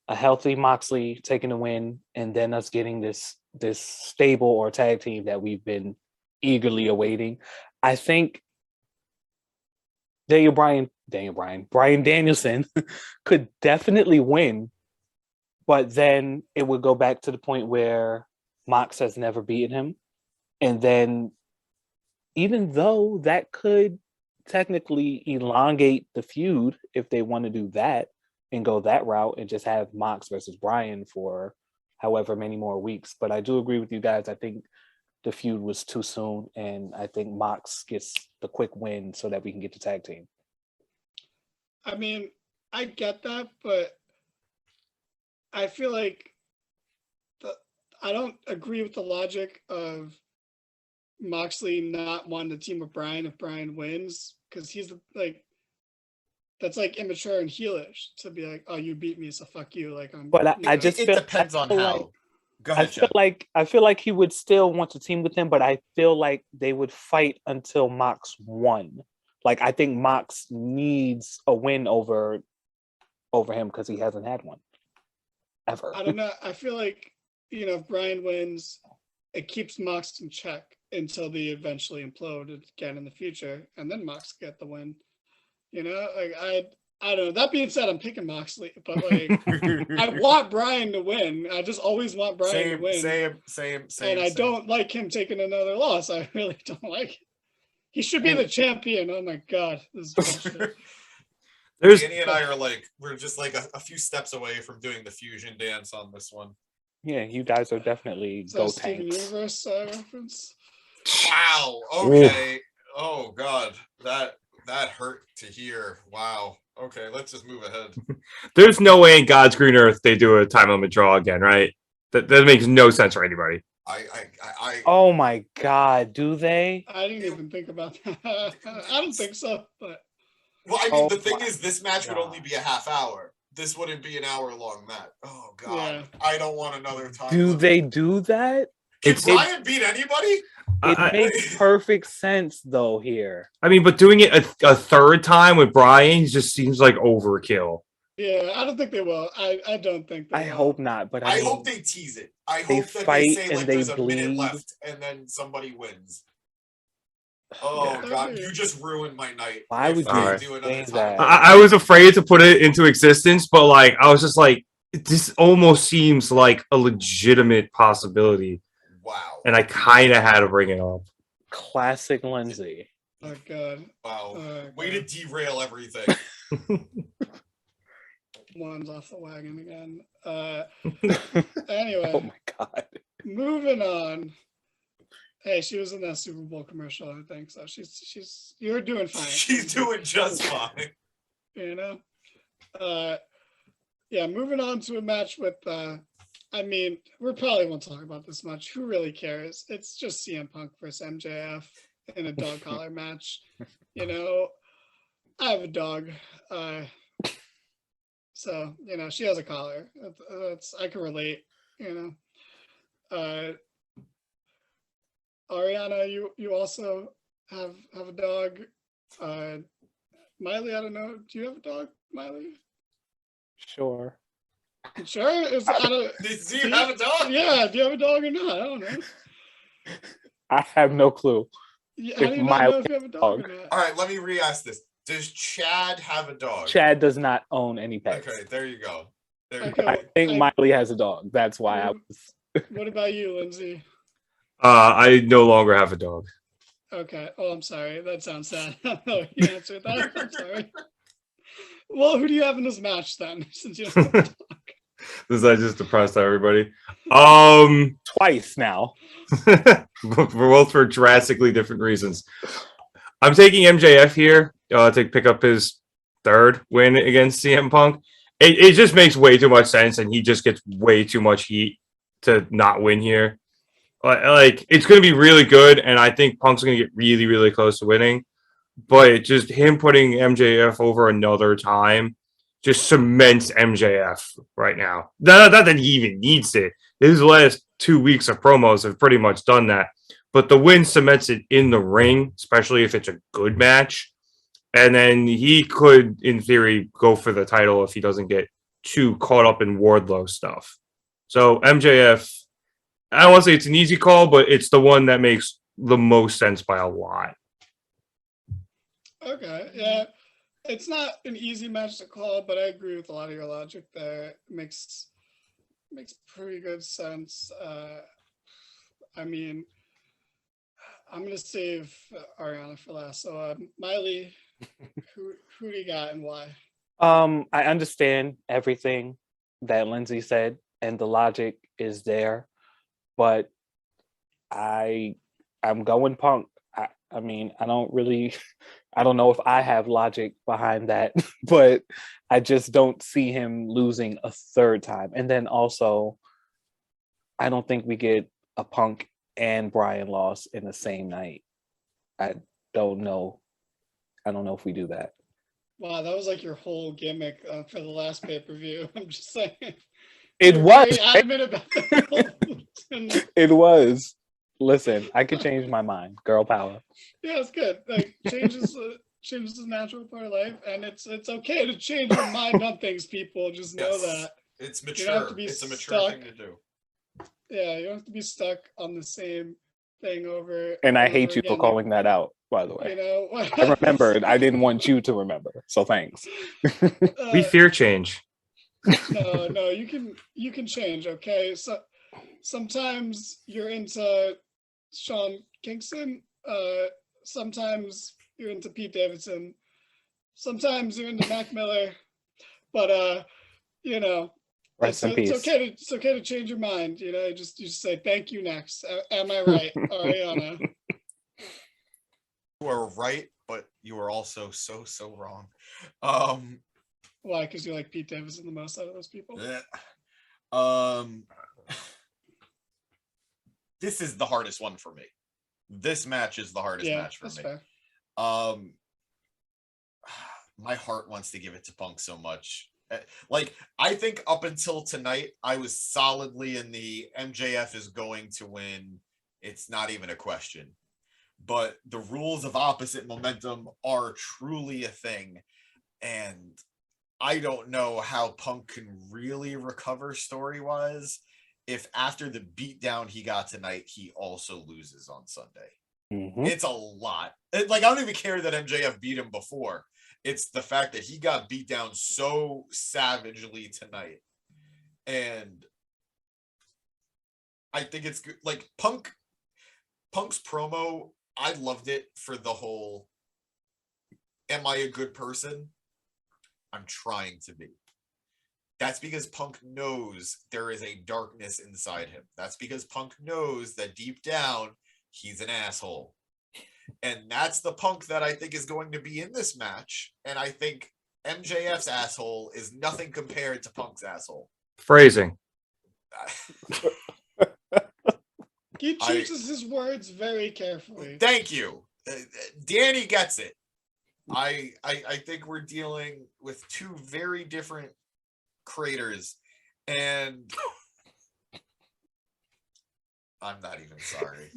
Speaker 4: a healthy Moxley taking the win, and then us getting this stable or tag team that we've been eagerly awaiting. I think Brian Danielson could definitely win, but then it would go back to the point where Mox has never beaten him. And then, even though that could technically elongate the feud, if they want to do that and go that route and just have Mox versus Brian for however many more weeks. But I do agree with you guys. I think the feud was too soon, and I think Mox gets the quick win so that we can get the tag team.
Speaker 1: I mean, I get that, but I feel like I don't agree with the logic of Moxley not wanting to team with Brian if Brian wins, because he's like, that's like immature and heelish to be like, oh, you beat me, so fuck you. Like,
Speaker 3: it depends on how. Go ahead,
Speaker 4: I feel like he would still want to team with him, but I feel like they would fight until Mox won. Like, I think Mox needs a win over him because he hasn't had one ever.
Speaker 1: I don't know. I feel like, if Brian wins, it keeps Mox in check until they eventually implode again in the future, and then Mox get the win. Like, I don't know. That being said, I'm picking Moxley, but like, I want Brian to win. I just always want Brian to win.
Speaker 3: Same.
Speaker 1: And I don't like him taking another loss. I really don't like it. He should be the champion. Oh my god, this is bullshit.
Speaker 3: Danny and I are like, we're just like a few steps away from doing the fusion dance on this one.
Speaker 4: Yeah, you guys are definitely go
Speaker 1: Steven
Speaker 4: tanks.
Speaker 1: Universe reference.
Speaker 3: Wow. Okay. Oh god, that hurt to hear. Wow. Okay, let's just move ahead.
Speaker 2: There's no way in God's green earth they do a time limit draw again, right? That makes no sense for anybody.
Speaker 4: Oh my god, do they?
Speaker 1: I didn't even think about that. I don't think so, but
Speaker 3: well, I mean, the thing is, this match would only be a half hour. This wouldn't be an hour-long match. Oh god, yeah. I don't want another time.
Speaker 4: Do they do that?
Speaker 3: Can Brian beat anybody?
Speaker 4: It makes perfect sense, though. Here,
Speaker 2: I mean, but doing it a third time with Brian just seems like overkill.
Speaker 1: Yeah, I don't think they will. I don't think they will.
Speaker 4: I hope not, but
Speaker 3: I hope they tease it. I hope that they say like there's a minute left and then somebody wins. Oh god, you just ruined my night.
Speaker 4: Why would you do another time?
Speaker 2: I was afraid to put it into existence, but like I was just like, this almost seems like a legitimate possibility.
Speaker 3: Wow. And
Speaker 2: I kind of had to bring it up.
Speaker 4: Classic Lindsay.
Speaker 1: Oh god.
Speaker 3: Wow. Way to derail everything.
Speaker 1: One's off the wagon again. Anyway.
Speaker 4: Oh my god.
Speaker 1: Moving on. Hey, she was in that Super Bowl commercial, I think. So you're doing fine.
Speaker 3: She's doing just fine.
Speaker 1: Yeah, yeah, moving on to a match with I mean, we probably won't talk about this much. Who really cares? It's just CM Punk versus MJF in a dog collar match. You know, I have a dog. So, you know, she has a collar. That's I can relate, you know. Ariana, you also have a dog. Miley, I don't know. Do you have a dog, Miley?
Speaker 4: Sure.
Speaker 1: Sure. Is I don't,
Speaker 3: Do you have a dog?
Speaker 1: Yeah. Do you have a dog or not? I don't know.
Speaker 4: I have no clue.
Speaker 1: Yeah, how
Speaker 4: If
Speaker 1: do you not
Speaker 4: Miley
Speaker 1: know if you have a dog or not?
Speaker 3: All right, let me re-ask this. Does Chad have a dog?
Speaker 4: Chad does not own any pets.
Speaker 3: Okay, there you go. There you
Speaker 1: Okay,
Speaker 3: go.
Speaker 4: I think Miley has a dog. That's why I was.
Speaker 1: What about you, Lindsay?
Speaker 2: I no longer have a dog.
Speaker 1: Okay. Oh, I'm sorry. That sounds sad. No, you answered that. I'm sorry. Well, who do you have in this match then? Since you don't have a dog.
Speaker 2: This I just depressed everybody.
Speaker 4: Twice now.
Speaker 2: We're both for drastically different reasons. I'm taking MJF here to pick up his third win against CM Punk. It just makes way too much sense, and he just gets way too much heat to not win here. Like it's going to be really good, and I think Punk's going to get really, really close to winning. But just him putting MJF over another time just cements MJF right now. Not that he even needs it. His last 2 weeks of promos have pretty much done that. But the win cements it in the ring, especially if it's a good match. And then he could, in theory, go for the title if he doesn't get too caught up in Wardlow stuff. So MJF, I don't want to say it's an easy call, but it's the one that makes the most sense by a lot.
Speaker 1: Okay. Yeah. It's not an easy match to call, but I agree with a lot of your logic there. It makes pretty good sense. I mean, I'm gonna save Ariana for last. So Miley, who do you got and why?
Speaker 4: I understand everything that Lindsay said, and the logic is there, but I'm going Punk. I mean, I don't know if I have logic behind that, but I just don't see him losing a third time. And then also, I don't think we get a Punk and Brian loss in the same night. I don't know. I don't know if we do that.
Speaker 1: Wow, that was like your whole gimmick for the last pay-per-view. I'm just saying.
Speaker 4: It
Speaker 1: You're
Speaker 4: was.
Speaker 1: very adamant about the
Speaker 4: It was. Listen, I could change my mind. Girl power.
Speaker 1: Yeah, it's good. Like change is a natural part of life, and it's okay to change your mind on things. People just know that
Speaker 3: It's
Speaker 1: You don't have
Speaker 3: mature.
Speaker 1: to be
Speaker 3: It's a mature
Speaker 1: stuck.
Speaker 3: thing to do.
Speaker 1: Yeah, you don't have to be stuck on the same thing over.
Speaker 4: And I
Speaker 1: and
Speaker 4: hate
Speaker 1: over
Speaker 4: you for
Speaker 1: again.
Speaker 4: calling that out, by the
Speaker 1: You
Speaker 4: way.
Speaker 1: know,
Speaker 4: I remembered. I didn't want you to remember. So thanks.
Speaker 2: We fear change.
Speaker 1: No, you can change. Okay, so sometimes you're into Sean Kingston. Sometimes you're into Pete Davidson. Sometimes you're into Mac Miller. But you know,
Speaker 4: Rest in peace.
Speaker 1: it's okay to change your mind. You know, you just say thank you next. Am I right, Ariana?
Speaker 3: You are right, but you are also so wrong.
Speaker 1: Why? Because you like Pete Davidson the most out of those people.
Speaker 3: This is the hardest one for me. This match is the hardest match for
Speaker 1: that's
Speaker 3: me.
Speaker 1: fair.
Speaker 3: My heart wants to give it to Punk so much. Like, I think up until tonight, I was solidly in the MJF is going to win. It's not even a question. But the rules of opposite momentum are truly a thing. And I don't know how Punk can really recover story-wise if after the beatdown he got tonight, he also loses on Sunday.
Speaker 4: Mm-hmm.
Speaker 3: It's a lot. Like, I don't even care that MJF beat him before. It's the fact that he got beat down so savagely tonight. And I think it's good. Like, Punk's promo, I loved it for the whole, am I a good person? I'm trying to be. That's because Punk knows there is a darkness inside him. That's because Punk knows that deep down, he's an asshole. And that's the Punk that I think is going to be in this match. And I think MJF's asshole is nothing compared to Punk's asshole.
Speaker 2: Phrasing.
Speaker 1: He chooses his words very carefully.
Speaker 3: Thank you. Danny gets it. I think we're dealing with two very different creators, and I'm not even sorry.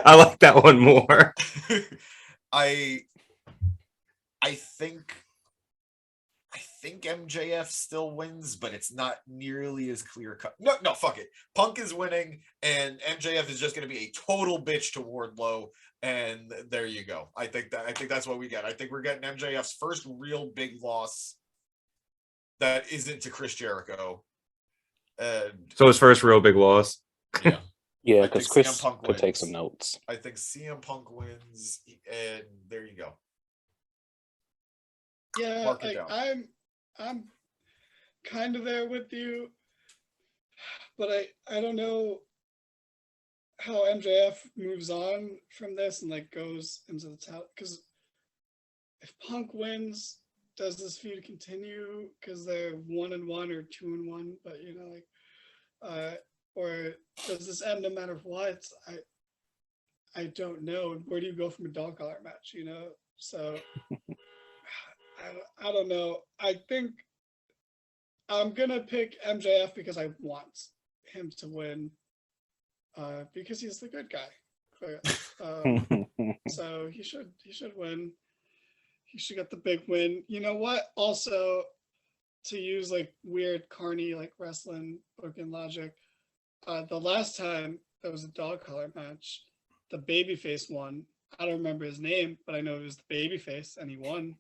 Speaker 2: I like that one more.
Speaker 3: I think MJF still wins, but it's not nearly as clear cut. No, fuck it. Punk is winning, and MJF is just going to be a total bitch to Wardlow, and there you go. I think that's what we get. I think we're getting MJF's first real big loss that isn't to Chris Jericho.
Speaker 2: So his first real big loss.
Speaker 3: Yeah.
Speaker 4: Yeah, because Chris could take some notes.
Speaker 3: I think CM Punk wins, and there you go.
Speaker 1: Yeah,
Speaker 3: Mark it
Speaker 1: like, I'm kind of there with you, but I don't know how MJF moves on from this and like goes into the title, because if Punk wins, does this feud continue because they're 1-1 or 2-1? But you know, like, or does this end no matter what? I don't know. Where do you go from a dog collar match? You know, so. I don't know. I think I'm gonna pick MJF because I want him to win, because he's the good guy. So he should win. He should get the big win. You know what? Also, to use like weird carny like wrestling booking logic, the last time there was a dog collar match, the babyface won. I don't remember his name, but I know it was the babyface, and he won.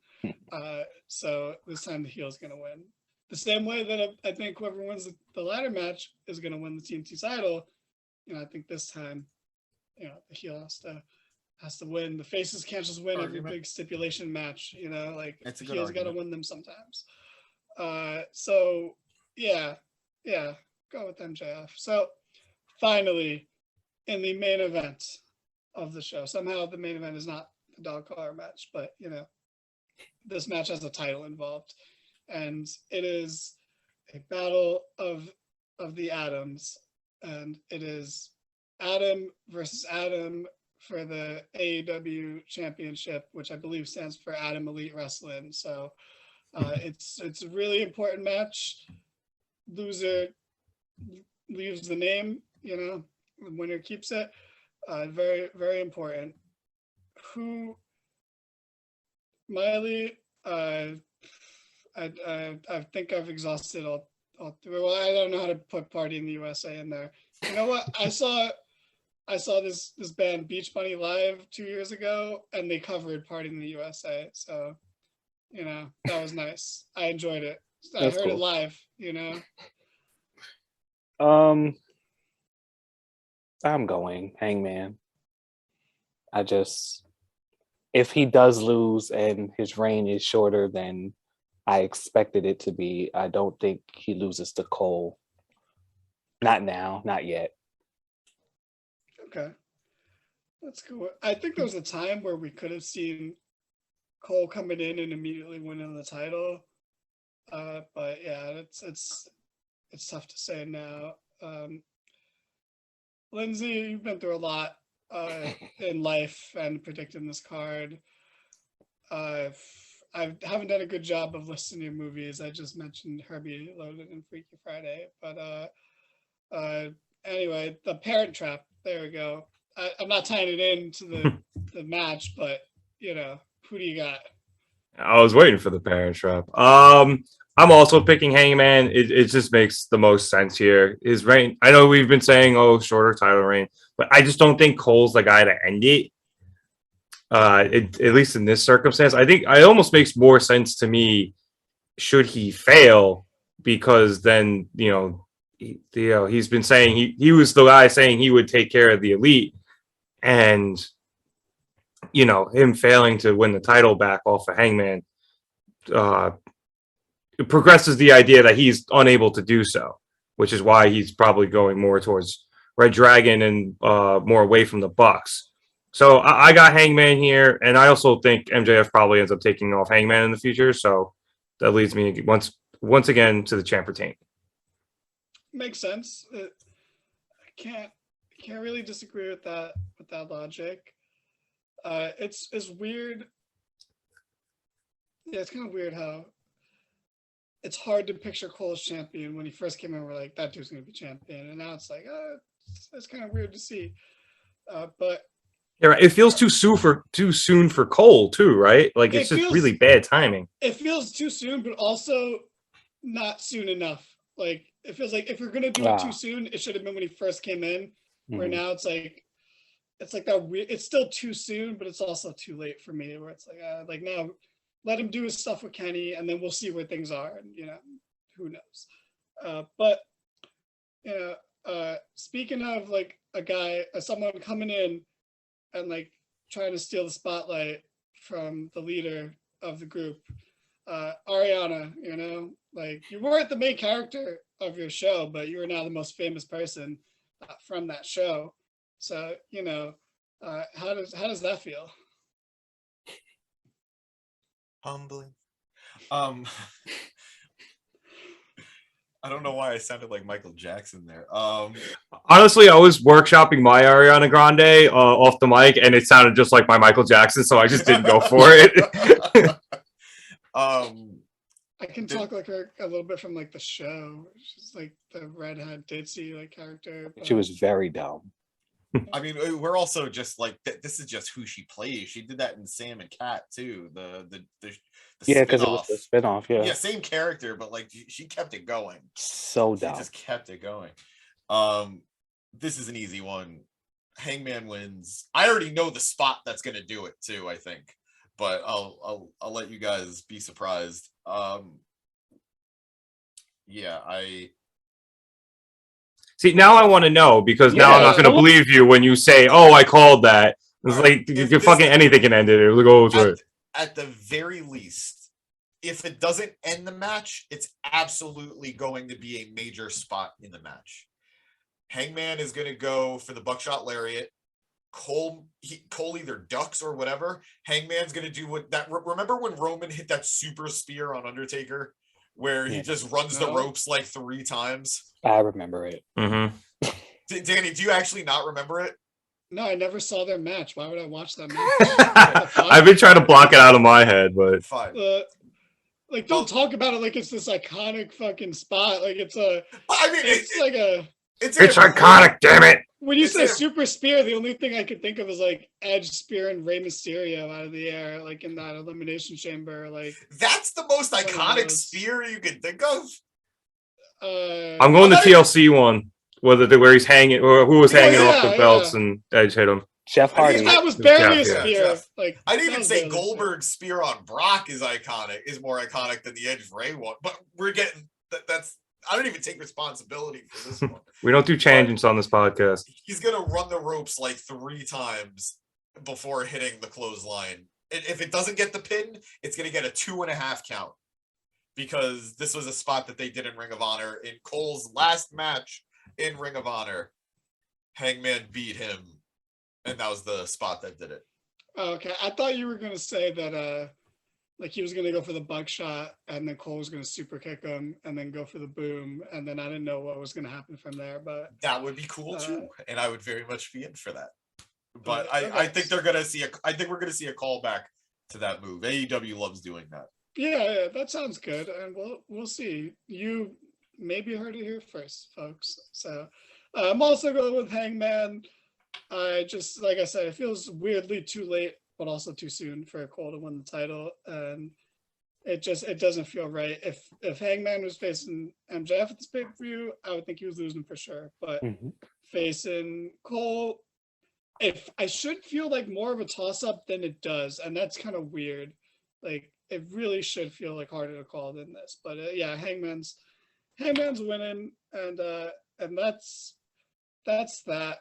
Speaker 1: So this time the heel's gonna win. The same way that I think whoever wins the ladder match is gonna win the TNT title. You know, I think this time, you know, the heel has to win. The faces can't just win every big stipulation match. You know, like the heel's got to win them sometimes. So yeah, go with MJF. So finally, in the main event of the show, somehow the main event is not the dog collar match, but you know, this match has a title involved, and it is a battle of the Atoms, and it is Adam versus Adam for the AEW championship, which I believe stands for Adam Elite Wrestling. So it's a really important match. Loser leaves the name, you know, the winner keeps it. Very, very important. Who, Miley, I think I've exhausted all through. Well, I don't know how to put Party in the USA in there. You know what? I saw this band Beach Bunny live 2 years ago, and they covered Party in the USA. So, you know, that was nice. I enjoyed it. I heard it live, you know.
Speaker 4: I'm going Hangman. If he does lose and his reign is shorter than I expected it to be, I don't think he loses to Cole. Not now, not yet.
Speaker 1: Okay. That's cool. I think there was a time where we could have seen Cole coming in and immediately winning the title. But yeah, it's tough to say now. Lindsay, you've been through a lot in life and predicting this card. I haven't done a good job of listing your movies. I just mentioned Herbie Loaded and Freaky Friday. But anyway, The Parent Trap. There we go. I'm not tying it into the match, but you know, who do you got?
Speaker 2: I was waiting for The Parent Trap. I'm also picking Hangman. It just makes the most sense here. His reign, I know we've been saying, shorter title reign, but I just don't think Cole's the guy to end it. At least in this circumstance, I think it almost makes more sense to me should he fail, because then, he's been saying he was the guy saying he would take care of the Elite, and him failing to win the title back off of Hangman, it progresses the idea that he's unable to do so, which is why he's probably going more towards Red Dragon and more away from the Bucks. So I got Hangman here, and I also think MJF probably ends up taking off Hangman in the future. So that leads me once again to the champ retain.
Speaker 1: Makes sense. I can't really disagree with that logic. It's weird. Yeah, it's kind of weird how it's hard to picture Cole as champion. When he first came in, we're like, that dude's gonna be champion, and now it's like, it's kind of weird to see. But
Speaker 2: yeah, right. It feels too soon for Cole too, right? Like it's just really bad timing.
Speaker 1: It feels too soon, but also not soon enough. Like it feels like if you're gonna do it too soon, it should have been when he first came in. Where now it's like that weird. It's still too soon, but it's also too late for me. Where it's like now, let him do his stuff with Kenny, and then we'll see where things are. And who knows? But speaking of like someone coming in and like trying to steal the spotlight from the leader of the group, Ariana, like you weren't the main character of your show, but you are now the most famous person from that show. So, how does that feel?
Speaker 3: Humbling. I don't know why I sounded like Michael Jackson there.
Speaker 2: Honestly, I was workshopping my Ariana Grande off the mic, and it sounded just like my Michael Jackson, so I just didn't go for it.
Speaker 1: I can talk like her a little bit from like the show. She's like the redhead ditzy like character.
Speaker 4: But she was very dumb.
Speaker 3: I mean, we're also just like this is just who she plays. She did that in Sam and Cat too. The
Speaker 4: because it was the spinoff. Yeah,
Speaker 3: same character, but like she kept it going.
Speaker 4: So dumb.
Speaker 3: She just kept it going. This is an easy one. Hangman wins. I already know the spot that's gonna do it too. I think, but I'll let you guys be surprised.
Speaker 2: See, now I want to know because now I'm not going to believe you when you say, "Oh, I called that." It's like fucking anything can end it.
Speaker 3: At the very least, if it doesn't end the match, it's absolutely going to be a major spot in the match. Hangman is going to go for the buckshot lariat. Cole either ducks or whatever. Hangman's going to do what that. Remember when Roman hit that super spear on Undertaker, where he just runs the ropes like 3 times?
Speaker 4: I remember it.
Speaker 2: Mm-hmm.
Speaker 3: Danny, do you actually not remember it?
Speaker 1: No, I never saw their match. Why would I watch that match?
Speaker 2: I've been trying to block it out of my head, but
Speaker 3: fine.
Speaker 1: Like, don't talk about it like it's this iconic fucking spot. Like it's a.
Speaker 3: I mean,
Speaker 2: it's iconic. Damn it!
Speaker 1: When you say super spear, the only thing I could think of is like Edge spearing Rey Mysterio out of the air, like in that elimination chamber. Like
Speaker 3: that's the most iconic spear you can think of.
Speaker 2: I'm going the TLC one, where he's hanging, or who was hanging off the belts, and Edge hit him.
Speaker 4: Jeff Hardy.
Speaker 1: That was barely a spear. Like
Speaker 3: I didn't even say Goldberg's spear on Brock is more iconic than the Edge Ray one. But we're getting that's. I don't even take responsibility for this one.
Speaker 2: We don't do tangents on this podcast.
Speaker 3: He's gonna run the ropes like 3 times before hitting the clothesline. If it doesn't get the pin, it's gonna get a 2.5 count. Because this was a spot that they did in Ring of Honor in Cole's last match in Ring of Honor. Hangman beat him, and that was the spot that did it.
Speaker 1: Okay, I thought you were gonna say that like he was gonna go for the buckshot, and then Cole was gonna super kick him, and then go for the boom, and then I didn't know what was gonna happen from there. But
Speaker 3: that would be cool too, and I would very much be in for that. But I think we're gonna see a callback to that move. AEW loves doing that.
Speaker 1: Yeah, that sounds good, and we'll see. You maybe heard it here first, folks. So I'm also going with Hangman. I just, like I said, it feels weirdly too late, but also too soon for Cole to win the title, and it doesn't feel right. If Hangman was facing MJF at this pay-per-view, I would think he was losing for sure. But facing Cole, if I should feel like more of a toss-up than it does, and that's kind of weird. Like, it really should feel like harder to call than this, but yeah, Hangman's winning, and that's that.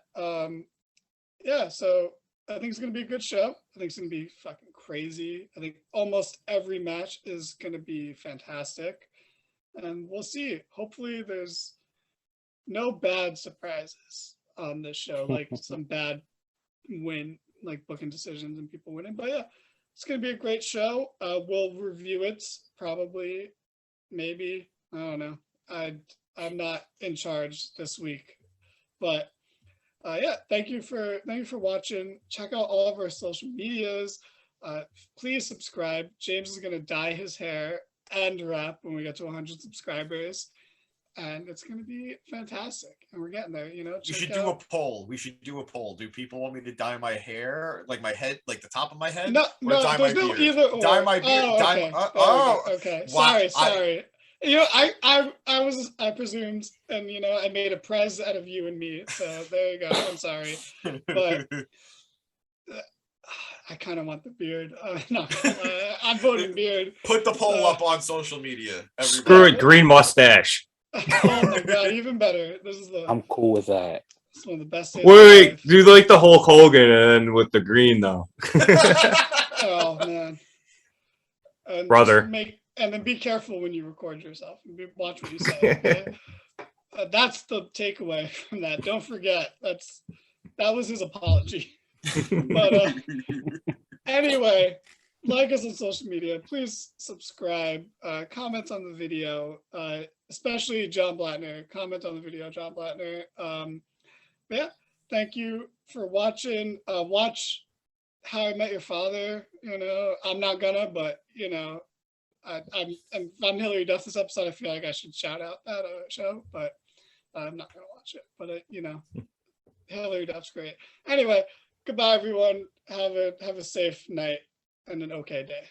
Speaker 1: Yeah, so I think it's gonna be a good show. I think it's gonna be fucking crazy. I think almost every match is gonna be fantastic, and we'll see. Hopefully, there's no bad surprises on this show, like some bad like booking decisions and people winning. But yeah, it's gonna be a great show. We'll review it probably, maybe. I don't know. I'm not in charge this week, but yeah, thank you for watching. Check out all of our social medias. Please subscribe. James is gonna dye his hair and rap when we get to 100 subscribers, and it's gonna be fantastic. And we're getting there. You know,
Speaker 3: We should do a poll. Do people want me to dye my hair, like my head, like the top of my head?
Speaker 1: No,
Speaker 3: or dye
Speaker 1: there's
Speaker 3: my
Speaker 1: no
Speaker 3: beard?
Speaker 1: either or.
Speaker 3: Dye my beard.
Speaker 1: Oh,
Speaker 3: dye
Speaker 1: okay.
Speaker 3: my,
Speaker 1: Okay.
Speaker 3: Wow,
Speaker 1: Sorry. You know, I presumed, and you know, I made a prez out of you and me. So there you go. I'm sorry, but I kind of want the beard. No, I'm voting beard.
Speaker 3: Put the poll up on social media. Everybody.
Speaker 2: Screw it, green mustache.
Speaker 1: Oh my god, even better. This is
Speaker 4: I'm cool with that.
Speaker 1: This is one of the best days of my
Speaker 2: Wait,
Speaker 1: life.
Speaker 2: do like the Hulk Hogan and with the green though.
Speaker 1: Oh man. And
Speaker 2: Brother.
Speaker 1: And then be careful when you record yourself. Watch what you say. Okay? That's the takeaway from that. Don't forget. That was his apology. But anyway, like us on social media. Please subscribe. Comment on the video. Especially John Blattner. Comment on the video, John Blattner. Yeah. Thank you for watching. Watch How I Met Your Father. You know, I'm not gonna, but you know. I'm Hillary Duff this episode. I feel like I should shout out that show, but I'm not gonna watch it. But you know, Hillary Duff's great. Anyway, goodbye everyone. Have a safe night and an okay day.